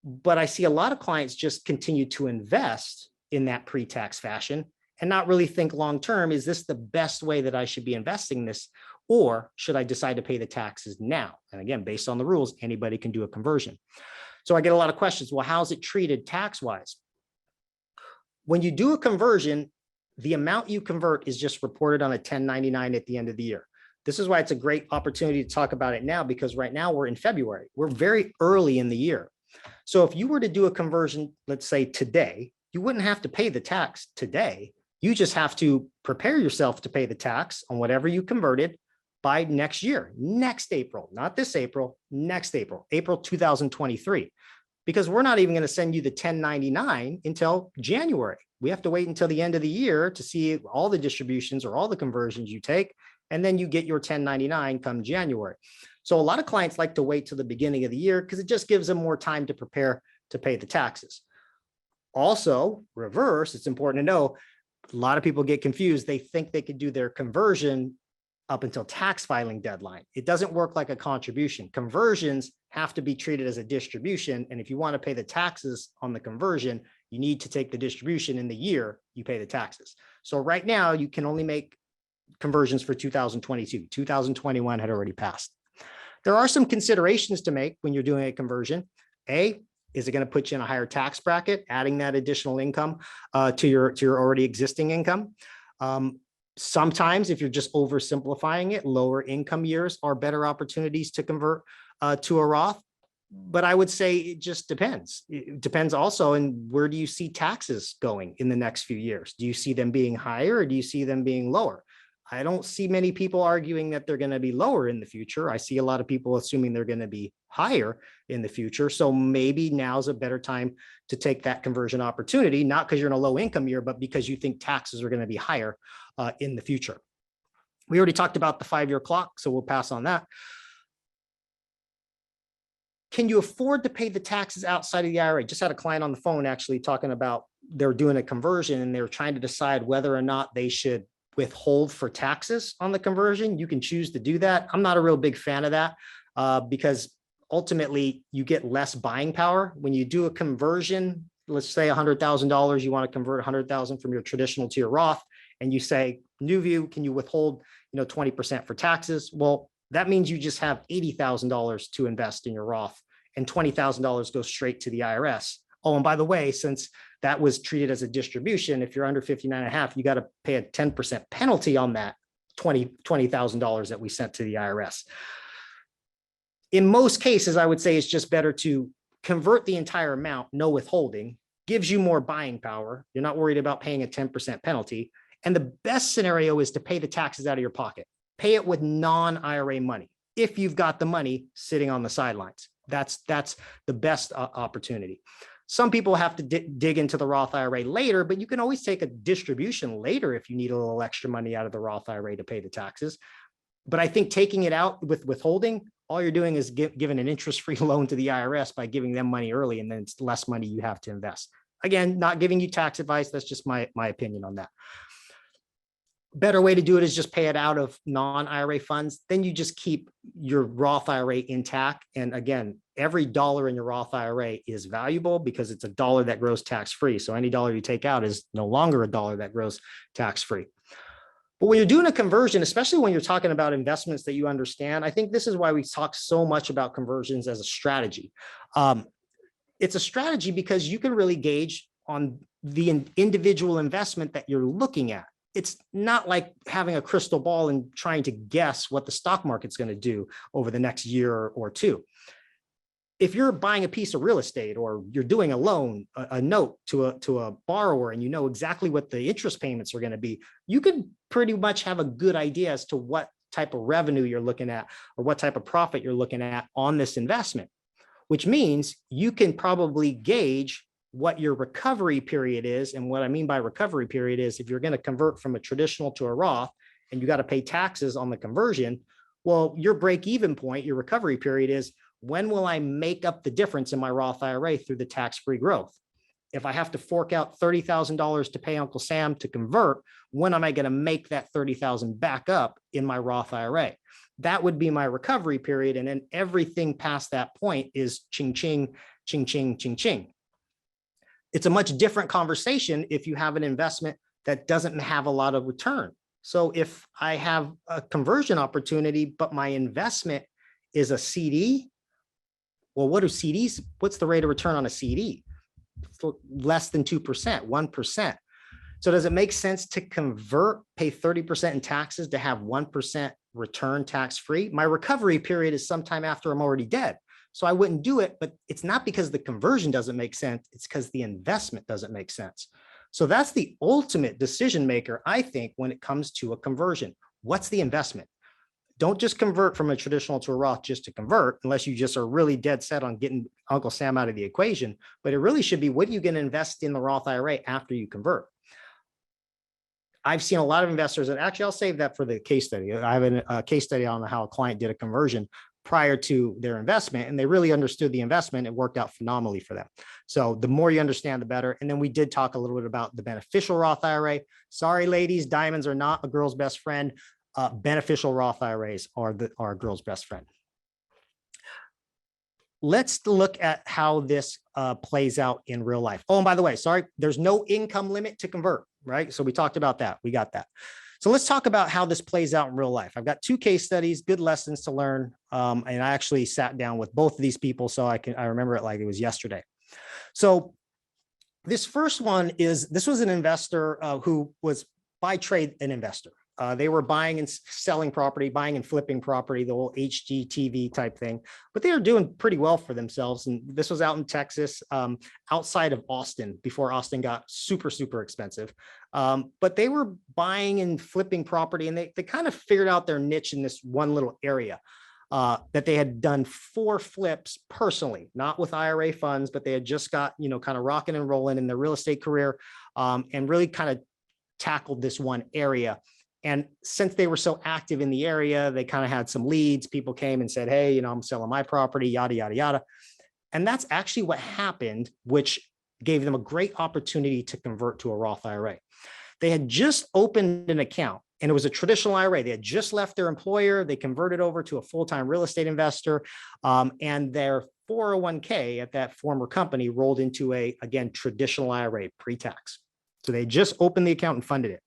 But I see a lot of clients just continue to invest in that pre-tax fashion and not really think long-term, is this the best way that I should be investing this? Or should I decide to pay the taxes now? And again, based on the rules, anybody can do a conversion. So I get a lot of questions. Well, how's it treated tax-wise? When you do a conversion, the amount you convert is just reported on a 1099 at the end of the year. This is why it's a great opportunity to talk about it now, because right now we're in February. We're very early in the year. So if you were to do a conversion, let's say today, you wouldn't have to pay the tax today. You just have to prepare yourself to pay the tax on whatever you converted by next year, next April, not this April, next April, April 2023, because we're not even going to send you the 1099 until January. We have to wait until the end of the year to see all the distributions or all the conversions you take, and then you get your 1099 come January. So a lot of clients like to wait till the beginning of the year because it just gives them more time to prepare to pay the taxes. Also, reverse, it's important to know, a lot of people get confused. They think they could do their conversion up until tax filing deadline. It doesn't work like a contribution. Conversions have to be treated as a distribution. And if you want to pay the taxes on the conversion, you need to take the distribution in the year you pay the taxes. So right now you can only make conversions for 2022. 2021 had already passed. There are some considerations to make when you're doing a conversion. A, is it going to put you in a higher tax bracket, adding that additional income to your already existing income? Sometimes if you're just oversimplifying it, lower income years are better opportunities to convert to a Roth. But I would say it just depends. It depends also on where do you see taxes going in the next few years? Do you see them being higher or do you see them being lower? I don't see many people arguing that they're going to be lower in the future. I see a lot of people assuming they're going to be higher in the future. So maybe now's a better time to take that conversion opportunity, not because you're in a low income year, but because you think taxes are going to be higher in the future. We already talked about the 5-year clock, so we'll pass on that. Can you afford to pay the taxes outside of the IRA? Just had a client on the phone actually talking about they're doing a conversion and they're trying to decide whether or not they should withhold for taxes on the conversion. You can choose to do that. I'm not a real big fan of that because ultimately you get less buying power. When you do a conversion, let's say $100,000, you want to convert 100,000 from your traditional to your Roth, and you say, NuView, can you withhold 20% for taxes? Well, that means you just have $80,000 to invest in your Roth and $20,000 goes straight to the IRS. Oh, and by the way, since that was treated as a distribution, if you're under 59.5, you got to pay a 10% penalty on that $20,000 that we sent to the IRS. In most cases, I would say it's just better to convert the entire amount, no withholding, gives you more buying power. You're not worried about paying a 10% penalty. And the best scenario is to pay the taxes out of your pocket. Pay it with non-IRA money. If you've got the money sitting on the sidelines, that's the best opportunity. Some people have to dig into the Roth IRA later, but you can always take a distribution later if you need a little extra money out of the Roth IRA to pay the taxes. But I think taking it out with withholding, all you're doing is giving an interest-free loan to the IRS by giving them money early, and then it's less money you have to invest. Again, not giving you tax advice. That's just my opinion on that. Better way to do it is just pay it out of non-IRA funds. Then you just keep your Roth IRA intact. And again, every dollar in your Roth IRA is valuable because it's a dollar that grows tax-free. So any dollar you take out is no longer a dollar that grows tax-free. But when you're doing a conversion, especially when you're talking about investments that you understand, I think this is why we talk so much about conversions as a strategy. It's a strategy because you can really gauge on the individual investment that you're looking at. It's not like having a crystal ball and trying to guess what the stock market's going to do over the next year or two. If you're buying a piece of real estate or you're doing a loan, a note to a borrower, and you know exactly what the interest payments are going to be, you can pretty much have a good idea as to what type of revenue you're looking at or what type of profit you're looking at on this investment, which means you can probably gauge what your recovery period is. And what I mean by recovery period is if you're going to convert from a traditional to a Roth and you got to pay taxes on the conversion, well, your break-even point, your recovery period is, when will I make up the difference in my Roth IRA through the tax-free growth? If I have to fork out $30,000 to pay Uncle Sam to convert, when am I going to make that $30,000 back up in my Roth IRA? That would be my recovery period. And then everything past that point is ching, ching, ching, ching, ching, ching. It's a much different conversation if you have an investment that doesn't have a lot of return. So if I have a conversion opportunity, but my investment is a CD, well, what are CDs? What's the rate of return on a CD? Less than 2%, 1%. So does it make sense to convert, pay 30% in taxes to have 1% return tax-free, my recovery period is sometime after I'm already dead. So I wouldn't do it, but it's not because the conversion doesn't make sense. It's because the investment doesn't make sense. So that's the ultimate decision maker, I think, when it comes to a conversion. What's the investment? Don't just convert from a traditional to a Roth just to convert, unless you just are really dead set on getting Uncle Sam out of the equation. But it really should be, what are you going to invest in the Roth IRA after you convert? I've seen a lot of investors, and actually I'll save that for the case study. I have a case study on how a client did a conversion prior to their investment, and they really understood the investment. It worked out phenomenally for them. So the more you understand, the better. And then we did talk a little bit about the beneficial Roth IRA. Sorry, ladies, diamonds are not a girl's best friend. Beneficial Roth IRAs are a girl's best friend. Let's look at how this plays out in real life. Oh, and by the way, sorry, there's no income limit to convert, right? So we talked about that. We got that. So let's talk about how this plays out in real life. I've got 2 case studies, good lessons to learn. And I actually sat down with both of these people, so I remember it like it was yesterday. So this first one is, this was an investor who was by trade an investor. They were buying and selling property, buying and flipping property, the whole HGTV type thing, but they were doing pretty well for themselves. And this was out in Texas, outside of Austin, before Austin got super, super expensive. But they were buying and flipping property, and they kind of figured out their niche in this one little area. That they had done 4 flips personally, not with IRA funds, but they had just got, kind of rocking and rolling in their real estate career, and really kind of tackled this one area. And since they were so active in the area, they kind of had some leads. People came and said, hey, I'm selling my property, yada, yada, yada. And that's actually what happened, which gave them a great opportunity to convert to a Roth IRA. They had just opened an account, and it was a traditional IRA. They had just left their employer. They converted over to a full-time real estate investor, and their 401k at that former company rolled into again, traditional IRA pre-tax. So they just opened the account and funded it.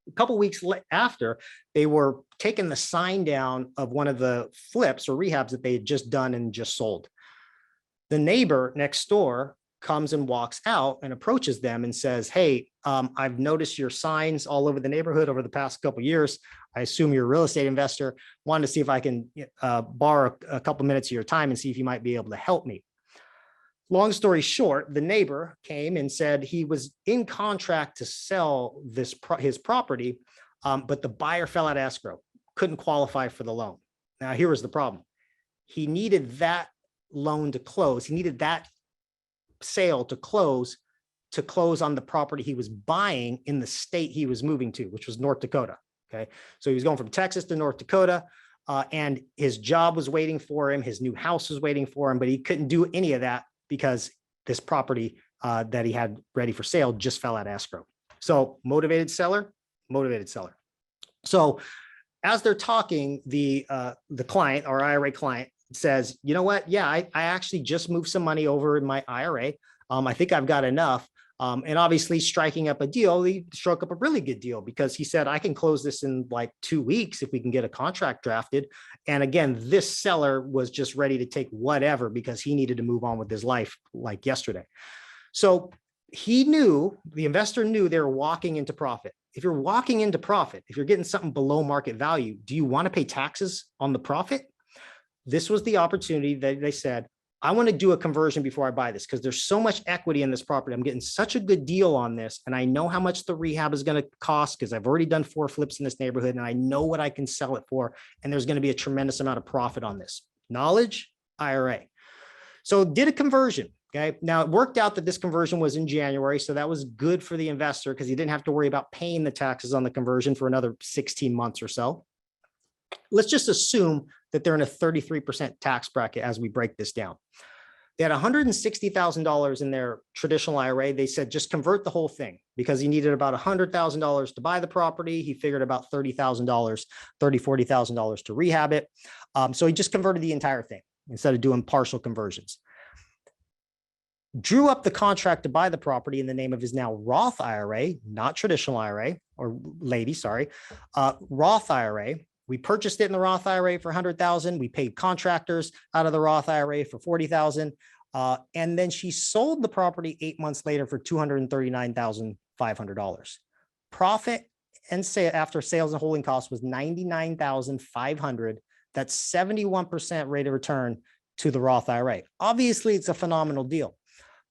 A couple of weeks after, they were taking the sign down of one of the flips or rehabs that they had just done and just sold. The neighbor next door comes and walks out and approaches them and says, hey, I've noticed your signs all over the neighborhood over the past couple of years. I assume you're a real estate investor. Wanted to see if I can borrow a couple minutes of your time and see if you might be able to help me. Long story short, the neighbor came and said he was in contract to sell his property, but the buyer fell out of escrow, couldn't qualify for the loan. Now, here was the problem. He needed that loan to close. He needed that sale to close on the property he was buying in the state he was moving to, which was North Dakota. Okay, so he was going from Texas to North Dakota, and his job was waiting for him. His new house was waiting for him, but he couldn't do any of that because this property that he had ready for sale just fell out of escrow. So motivated seller. So as they're talking, the client, our IRA client, says, you know what? Yeah, I actually just moved some money over in my IRA. I think I've got enough. And obviously striking up a deal, he struck up a really good deal, because he said, I can close this in like 2 weeks if we can get a contract drafted. And again, this seller was just ready to take whatever because he needed to move on with his life like yesterday. So he knew, the investor knew, they were walking into profit. If you're walking into profit, if you're getting something below market value, do you want to pay taxes on the profit? This was the opportunity that they said, I want to do a conversion before I buy this, because there's so much equity in this property. I'm getting such a good deal on this. And I know how much the rehab is going to cost, because I've already done 4 flips in this neighborhood, and I know what I can sell it for. And there's going to be a tremendous amount of profit on this. Knowledge, IRA. So did a conversion. Okay. Now it worked out that this conversion was in January. So that was good for the investor, because he didn't have to worry about paying the taxes on the conversion for another 16 months or so. Let's just assume that they're in a 33% tax bracket as we break this down. They had $160,000 in their traditional IRA. They said, just convert the whole thing, because he needed about $100,000 to buy the property. He figured about $40,000 to rehab it. So he just converted the entire thing instead of doing partial conversions. Drew up the contract to buy the property in the name of his now Roth IRA, not traditional IRA, or lady, sorry, Roth IRA. We purchased it in the Roth IRA for $100,000. We paid contractors out of the Roth IRA for $40,000. And then she sold the property 8 months later for $239,500. Profit and say after sales and holding costs was $99,500. That's 71% rate of return to the Roth IRA. Obviously, it's a phenomenal deal.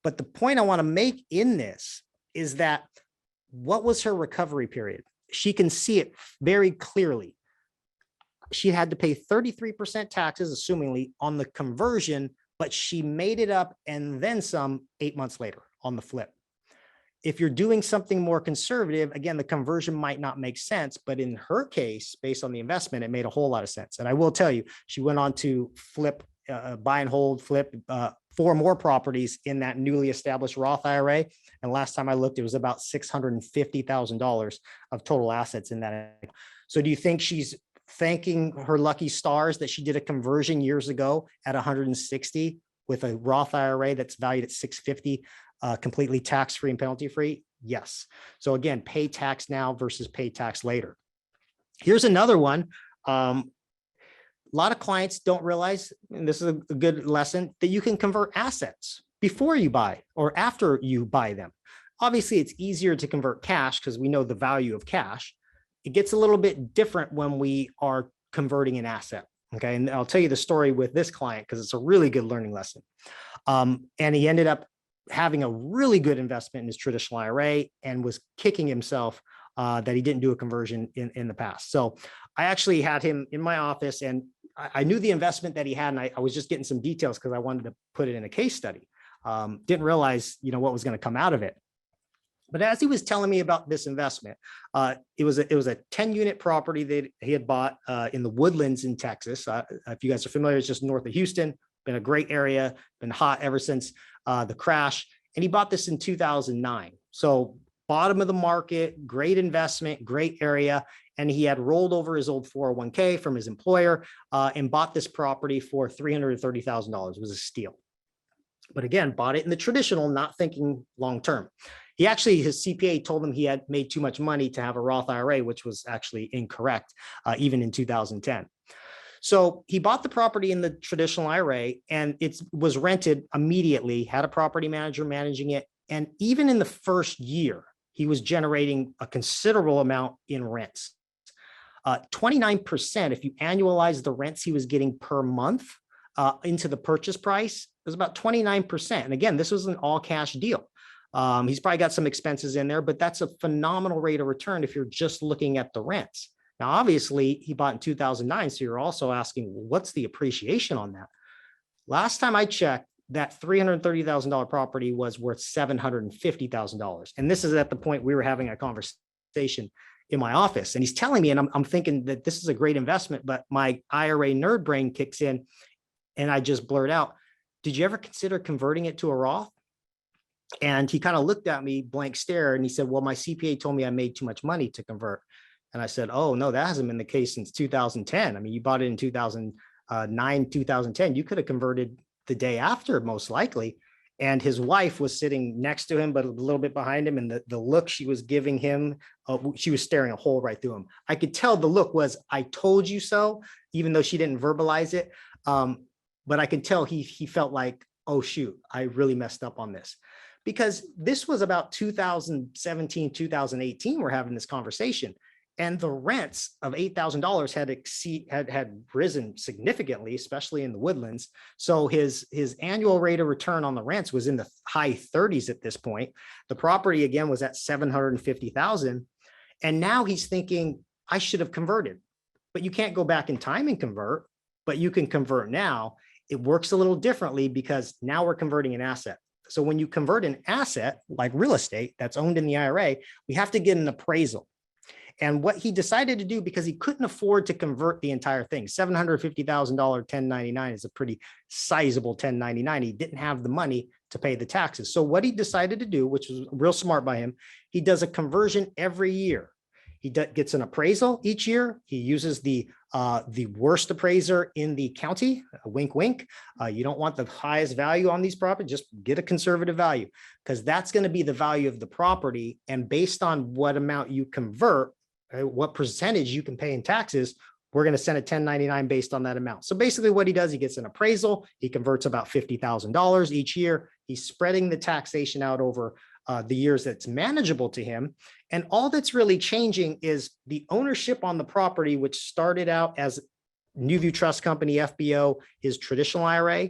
But the point I want to make in this is that what was her recovery period? She can see it very clearly. She had to pay 33% taxes, assumingly, on the conversion, but she made it up and then some 8 months later on the flip. If you're doing something more conservative, again, the conversion might not make sense, but in her case, based on the investment, it made a whole lot of sense. And I will tell you, she went on to flip, buy and hold, flip 4 more properties in that newly established Roth IRA. And last time I looked, it was about $650,000 of total assets in that. So do you think she's thanking her lucky stars that she did a conversion years ago at 160 with a Roth IRA that's valued at 650, completely tax-free and penalty-free? Yes. So again, pay tax now versus pay tax later. Here's another one. A lot of clients don't realize, and this is a good lesson, that you can convert assets before you buy or after you buy them. Obviously, it's easier to convert cash because we know the value of cash. It gets a little bit different when we are converting an asset. Okay. And I'll tell you the story with this client because it's a really good learning lesson. And he ended up having a really good investment in his traditional IRA and was kicking himself that he didn't do a conversion in the past. So I actually had him in my office and I knew the investment that he had, and I was just getting some details because I wanted to put it in a case study. Didn't realize, what was going to come out of it. But as he was telling me about this investment, it was a 10-unit property that he had bought in the Woodlands in Texas. If you guys are familiar, it's just north of Houston. Been a great area, been hot ever since the crash. And he bought this in 2009. So bottom of the market, great investment, great area. And he had rolled over his old 401k from his employer and bought this property for $330,000. It was a steal. But again, bought it in the traditional, not thinking long-term. He actually, his CPA told him he had made too much money to have a Roth IRA, which was actually incorrect, even in 2010. So he bought the property in the traditional IRA and it was rented immediately, had a property manager managing it. And even in the first year, he was generating a considerable amount in rents. 29%, if you annualize the rents he was getting per month into the purchase price, it was about 29%. And again, this was an all cash deal. He's probably got some expenses in there, but that's a phenomenal rate of return if you're just looking at the rents. Now, obviously, he bought in 2009, so you're also asking, well, what's the appreciation on that? Last time I checked, that $330,000 property was worth $750,000. And this is at the point we were having a conversation in my office. And he's telling me, and I'm thinking that this is a great investment, but my IRA nerd brain kicks in and I just blurt out, did you ever consider converting it to a Roth? And he kind of looked at me, blank stare, and he said, well, my CPA told me I made too much money to convert. And I said, oh, no, that hasn't been the case since 2010. I mean, you bought it in 2009, 2010. You could have converted the day after, most likely. And his wife was sitting next to him, but a little bit behind him. And the look she was giving him, she was staring a hole right through him. I could tell the look was, I told you so, even though she didn't verbalize it. But I could tell he felt like, oh, shoot, I really messed up on this. Because this was about 2017, 2018, we're having this conversation. And the rents of $8,000 had risen significantly, especially in the Woodlands. So his annual rate of return on the rents was in the high 30s at this point. The property again was at $750,000. And now he's thinking, I should have converted. But you can't go back in time and convert, but you can convert now. It works a little differently because now we're converting an asset. So when you convert an asset like real estate that's owned in the IRA, we have to get an appraisal. And what he decided to do, because he couldn't afford to convert the entire thing, $750,000 1099 is a pretty sizable 1099. He didn't have the money to pay the taxes. So what he decided to do, which was real smart by him, he does a conversion every year. He gets an appraisal each year. He uses the worst appraiser in the county, wink, wink. You don't want the highest value on these properties, just get a conservative value because that's going to be the value of the property. And based on what amount you convert, what percentage you can pay in taxes, we're going to send a 1099 based on that amount. So basically what he does, he gets an appraisal. He converts about $50,000 each year. He's spreading the taxation out over the years that's manageable to him. And all that's really changing is the ownership on the property, which started out as NuView Trust Company, FBO, his traditional IRA,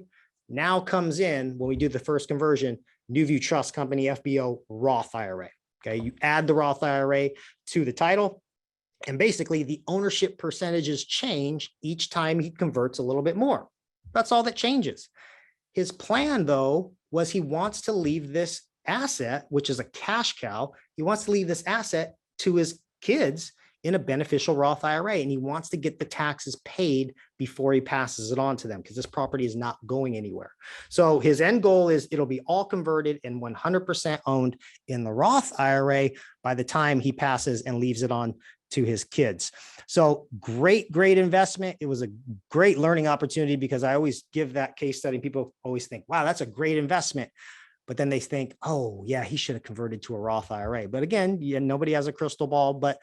now comes in when we do the first conversion, NuView Trust Company, FBO, Roth IRA. Okay, you add the Roth IRA to the title, and basically the ownership percentages change each time he converts a little bit more. That's all that changes. His plan, though, was he wants to leave this asset, which is a cash cow. He wants to leave this asset to his kids in a beneficial Roth IRA, and he wants to get the taxes paid before he passes it on to them, because this property is not going anywhere. So his end goal is it'll be all converted and 100% owned in the Roth IRA by the time he passes and leaves it on to his kids. So great investment. It was a great learning opportunity, because I always give that case study. People always think, wow, that's a great investment. But then they think, oh yeah, he should have converted to a Roth IRA. But again, nobody has a crystal ball. But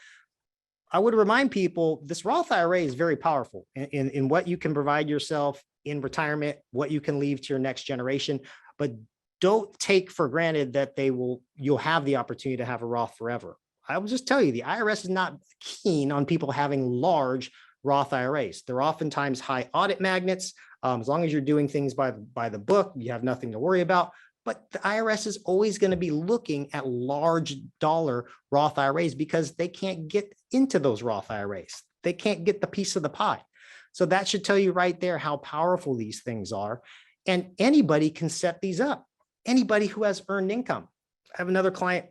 I would remind people, this Roth IRA is very powerful in what you can provide yourself in retirement, what you can leave to your next generation. But don't take for granted that you'll have the opportunity to have a Roth forever. I will just tell you, the IRS is not keen on people having large Roth IRAs. They're oftentimes high audit magnets. As long as you're doing things by the book, you have nothing to worry about. But the IRS is always going to be looking at large dollar Roth IRAs, because they can't get into those Roth IRAs. They can't get the piece of the pie. So that should tell you right there how powerful these things are. And anybody can set these up. Anybody who has earned income. I have another client.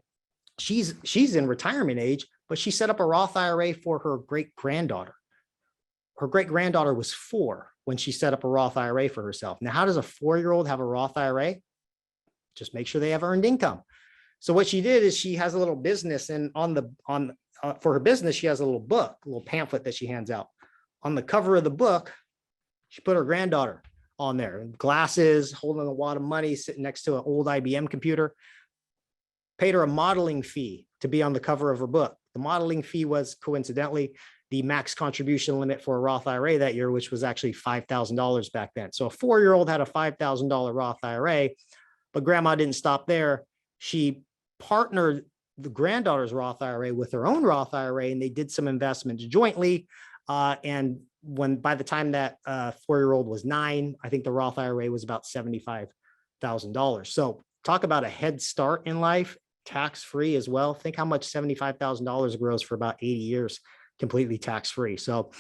She's in retirement age, but she set up a Roth IRA for her great-granddaughter. Her great-granddaughter was 4 when she set up a Roth IRA for herself. Now, how does a 4-year-old have a Roth IRA? Just make sure they have earned income. So what she did is she has a little business, and for her business, she has a little book, a little pamphlet that she hands out. On the cover of the book, she put her granddaughter on there, glasses, holding a wad of money, sitting next to an old IBM computer. Paid her a modeling fee to be on the cover of her book. The modeling fee was coincidentally the max contribution limit for a Roth IRA that year, which was actually $5,000 back then. So a 4-year-old had a $5,000 Roth IRA, but grandma didn't stop there. She partnered the granddaughter's Roth IRA with her own Roth IRA, and they did some investments jointly. And by the time that 4-year-old was 9, I think the Roth IRA was about $75,000. So talk about a head start in life, tax-free as well. Think how much $75,000 grows for about 80 years, completely tax-free. So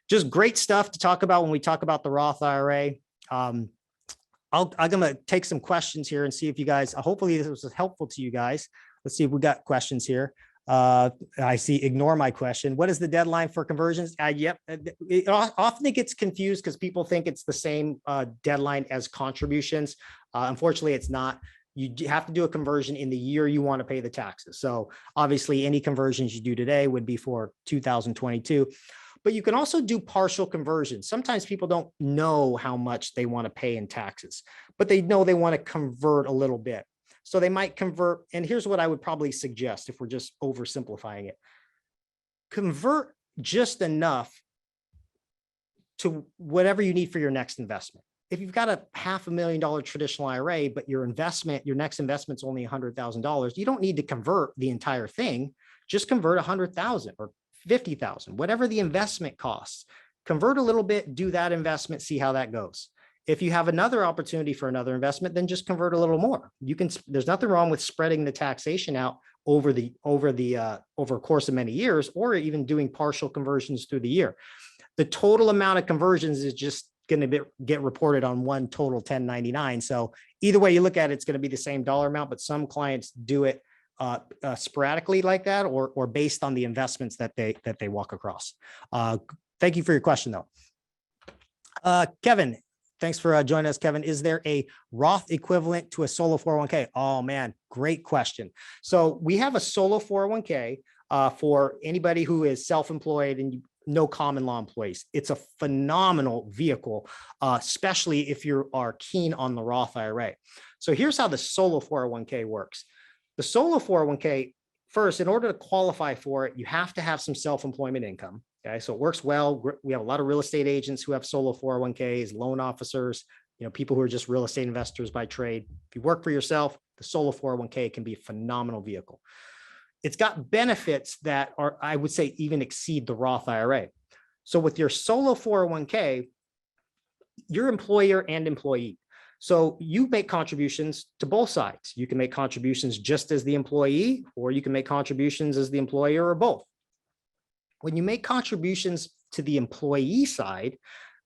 just great stuff to talk about when we talk about the Roth IRA. I'm going to take some questions here and see if you guys, hopefully this was helpful to you guys. Let's see if we got questions here. I see, ignore my question. What is the deadline for conversions? Yep. It often gets confused because people think it's the same deadline as contributions. Unfortunately, it's not. You have to do a conversion in the year you want to pay the taxes. So obviously any conversions you do today would be for 2022. But you can also do partial conversions. Sometimes people don't know how much they want to pay in taxes, but they know they want to convert a little bit. So they might convert. And here's what I would probably suggest if we're just oversimplifying it. Convert just enough to whatever you need for your next investment. If you've got a $500,000 traditional IRA, but your next investment's only $100,000, you don't need to convert the entire thing. Just convert 100,000 or 50,000, whatever the investment costs. Convert a little bit, do that investment, see how that goes. If you have another opportunity for another investment, then just convert a little more. There's nothing wrong with spreading the taxation out over a course of many years, or even doing partial conversions through the year. The total amount of conversions is just going to get reported on one total 1099. So either way you look at it, it's going to be the same dollar amount, but some clients do it sporadically like that, or based on the investments that they walk across. Thank you for your question though. Kevin, thanks for joining us, Kevin. Is there a Roth equivalent to a solo 401k? Oh man, great question. So we have a solo 401k for anybody who is self-employed and no common law employees. It's a phenomenal vehicle, especially if you are keen on the Roth IRA. So here's how the solo 401k works. The solo 401k, first, in order to qualify for it, you have to have some self-employment income. Okay, so it works well. We have a lot of real estate agents who have solo 401ks, loan officers, people who are just real estate investors by trade. If you work for yourself, the solo 401k can be a phenomenal vehicle. It's got benefits that are, I would say, even exceed the Roth IRA. So with your solo 401k, you're employer and employee. So you make contributions to both sides. You can make contributions just as the employee, or you can make contributions as the employer, or both. When you make contributions to the employee side,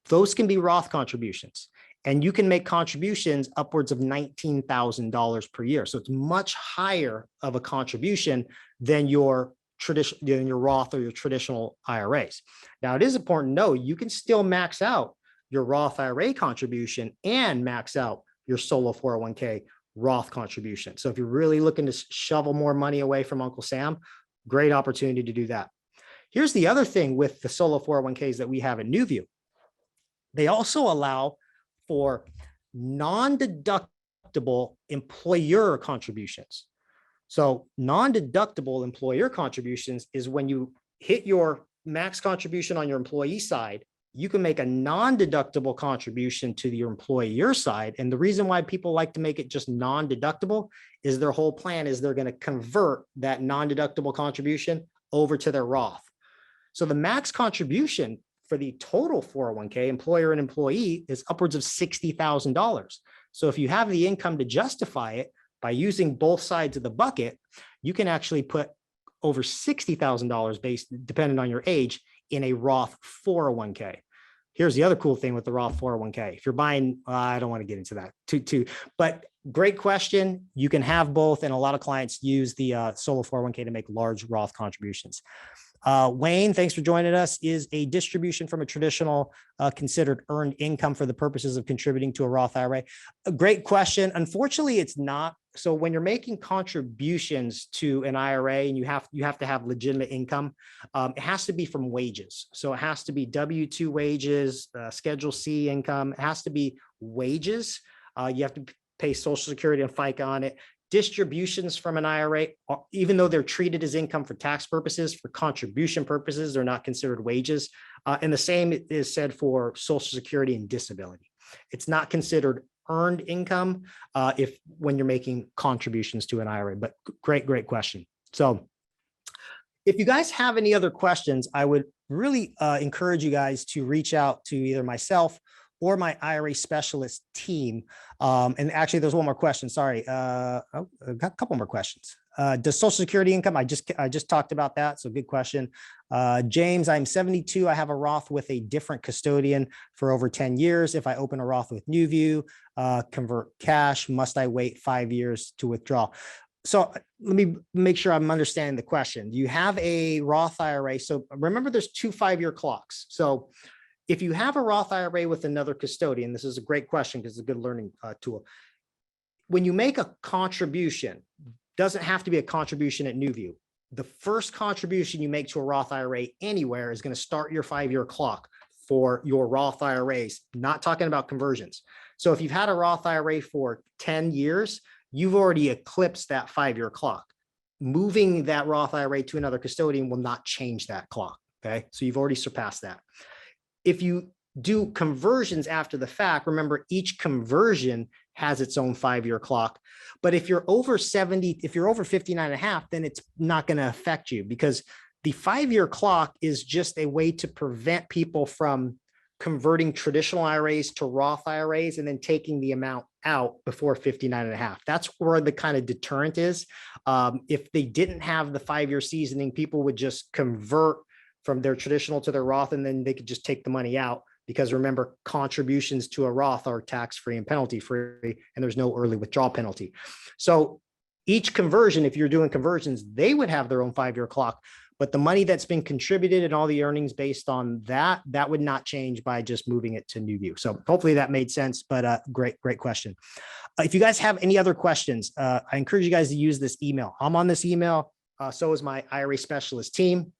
those can be Roth contributions. And you can make contributions upwards of $19,000 per year. So it's much higher of a contribution than your Roth or your traditional IRAs. Now, it is important to know you can still max out your Roth IRA contribution and max out your solo 401k Roth contribution. So if you're really looking to shovel more money away from Uncle Sam, great opportunity to do that. Here's the other thing with the solo 401ks that we have at NuView. They also allow for non-deductible employer contributions. So non-deductible employer contributions is when you hit your max contribution on your employee side, you can make a non-deductible contribution to your employer side. And the reason why people like to make it just non-deductible is their whole plan is they're going to convert that non-deductible contribution over to their Roth. So the max contribution for the total 401k, employer and employee, is upwards of $60,000. So if you have the income to justify it by using both sides of the bucket, you can actually put over $60,000 based, depending on your age, in a Roth 401k. Here's the other cool thing with the Roth 401k. If you're buying, I don't want to get into that too, but great question. You can have both. And a lot of clients use the solo 401k to make large Roth contributions. Wayne, thanks for joining us. Is a distribution from a traditional considered earned income for the purposes of contributing to a Roth IRA? A great question. Unfortunately, it's not. So when you're making contributions to an IRA and you have to have legitimate income, it has to be from wages. So it has to be W-2 wages, Schedule C income. It has to be wages. You have to pay Social Security and FICA on it. Distributions from an IRA, even though they're treated as income for tax purposes, for contribution purposes, they're not considered wages. And the same is said for Social Security and disability. It's not considered earned income when you're making contributions to an IRA, but great question. So if you guys have any other questions, I would really encourage you guys to reach out to either myself or my IRA specialist team. And actually, there's one more question. Sorry, I've got a couple more questions. Does Social Security income? I just talked about that. So good question. James, I'm 72. I have a Roth with a different custodian for over 10 years. If I open a Roth with NuView, convert cash, must I wait 5 years to withdraw? So let me make sure I'm understanding the question. You have a Roth IRA. So remember, there's 2 5-year clocks. So if you have a Roth IRA with another custodian, this is a great question because it's a good learning tool. When you make a contribution, doesn't have to be a contribution at NuView. The first contribution you make to a Roth IRA anywhere is going to start your 5-year clock for your Roth IRAs, not talking about conversions. So if you've had a Roth IRA for 10 years, you've already eclipsed that 5-year clock. Moving that Roth IRA to another custodian will not change that clock. Okay. So you've already surpassed that. If you do conversions after the fact, remember each conversion has its own 5-year clock. But if you're over 70, if you're over 59 and a half, then it's not going to affect you because the 5-year clock is just a way to prevent people from converting traditional IRAs to Roth IRAs and then taking the amount out before 59 and a half. That's where the kind of deterrent is. If they didn't have the 5-year seasoning, people would just convert from their traditional to their Roth, and then they could just take the money out because remember, contributions to a Roth are tax-free and penalty-free, and there's no early withdrawal penalty. So each conversion, if you're doing conversions, they would have their own 5-year clock, but the money that's been contributed and all the earnings based on that would not change by just moving it to NuView. So hopefully that made sense, but great question. If you guys have any other questions, I encourage you guys to use this email. I'm on this email. So is my IRA specialist team.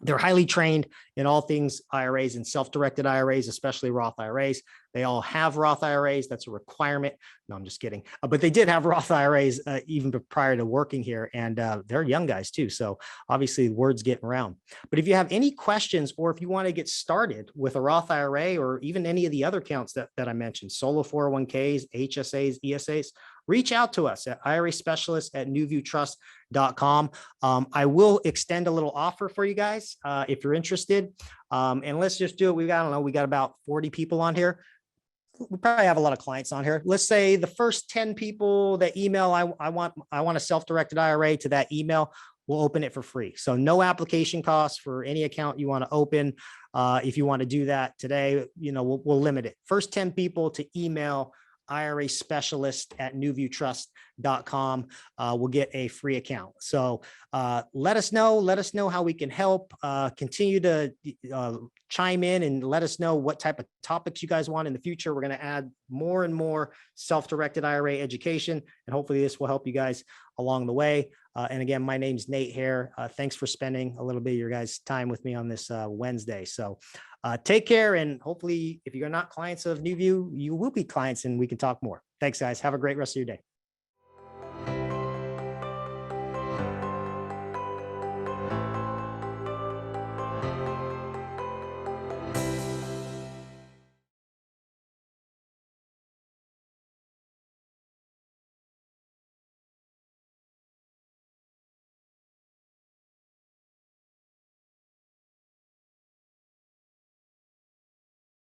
They're highly trained in all things IRAs and self-directed IRAs, especially Roth IRAs. They all have Roth IRAs. That's a requirement. No, I'm just kidding. But they did have Roth IRAs even prior to working here. And they're young guys too. So obviously word's getting around. But if you have any questions, or if you want to get started with a Roth IRA, or even any of the other accounts that I mentioned, solo 401ks, HSAs, ESAs, reach out to us at IRA specialist at NuViewTrust.com. I will extend a little offer for you guys if you're interested. And let's just do it. I don't know, we got about 40 people on here. We probably have a lot of clients on here. Let's say the first 10 people that email, I want a self-directed IRA to that email, we'll open it for free. So no application costs for any account you want to open. If you want to do that today, we'll limit it. First 10 people to email IRA specialist at NuViewTrust.com will get a free account. So let us know how we can help. Continue to chime in and let us know what type of topics you guys want in the future. We're going to add more and more self-directed IRA education, and hopefully this will help you guys along the way. And again, my name's Nate Hare. Thanks for spending a little bit of your guys' time with me on this Wednesday. So take care, and hopefully if you're not clients of NuView, you will be clients and we can talk more. Thanks, guys. Have a great rest of your day.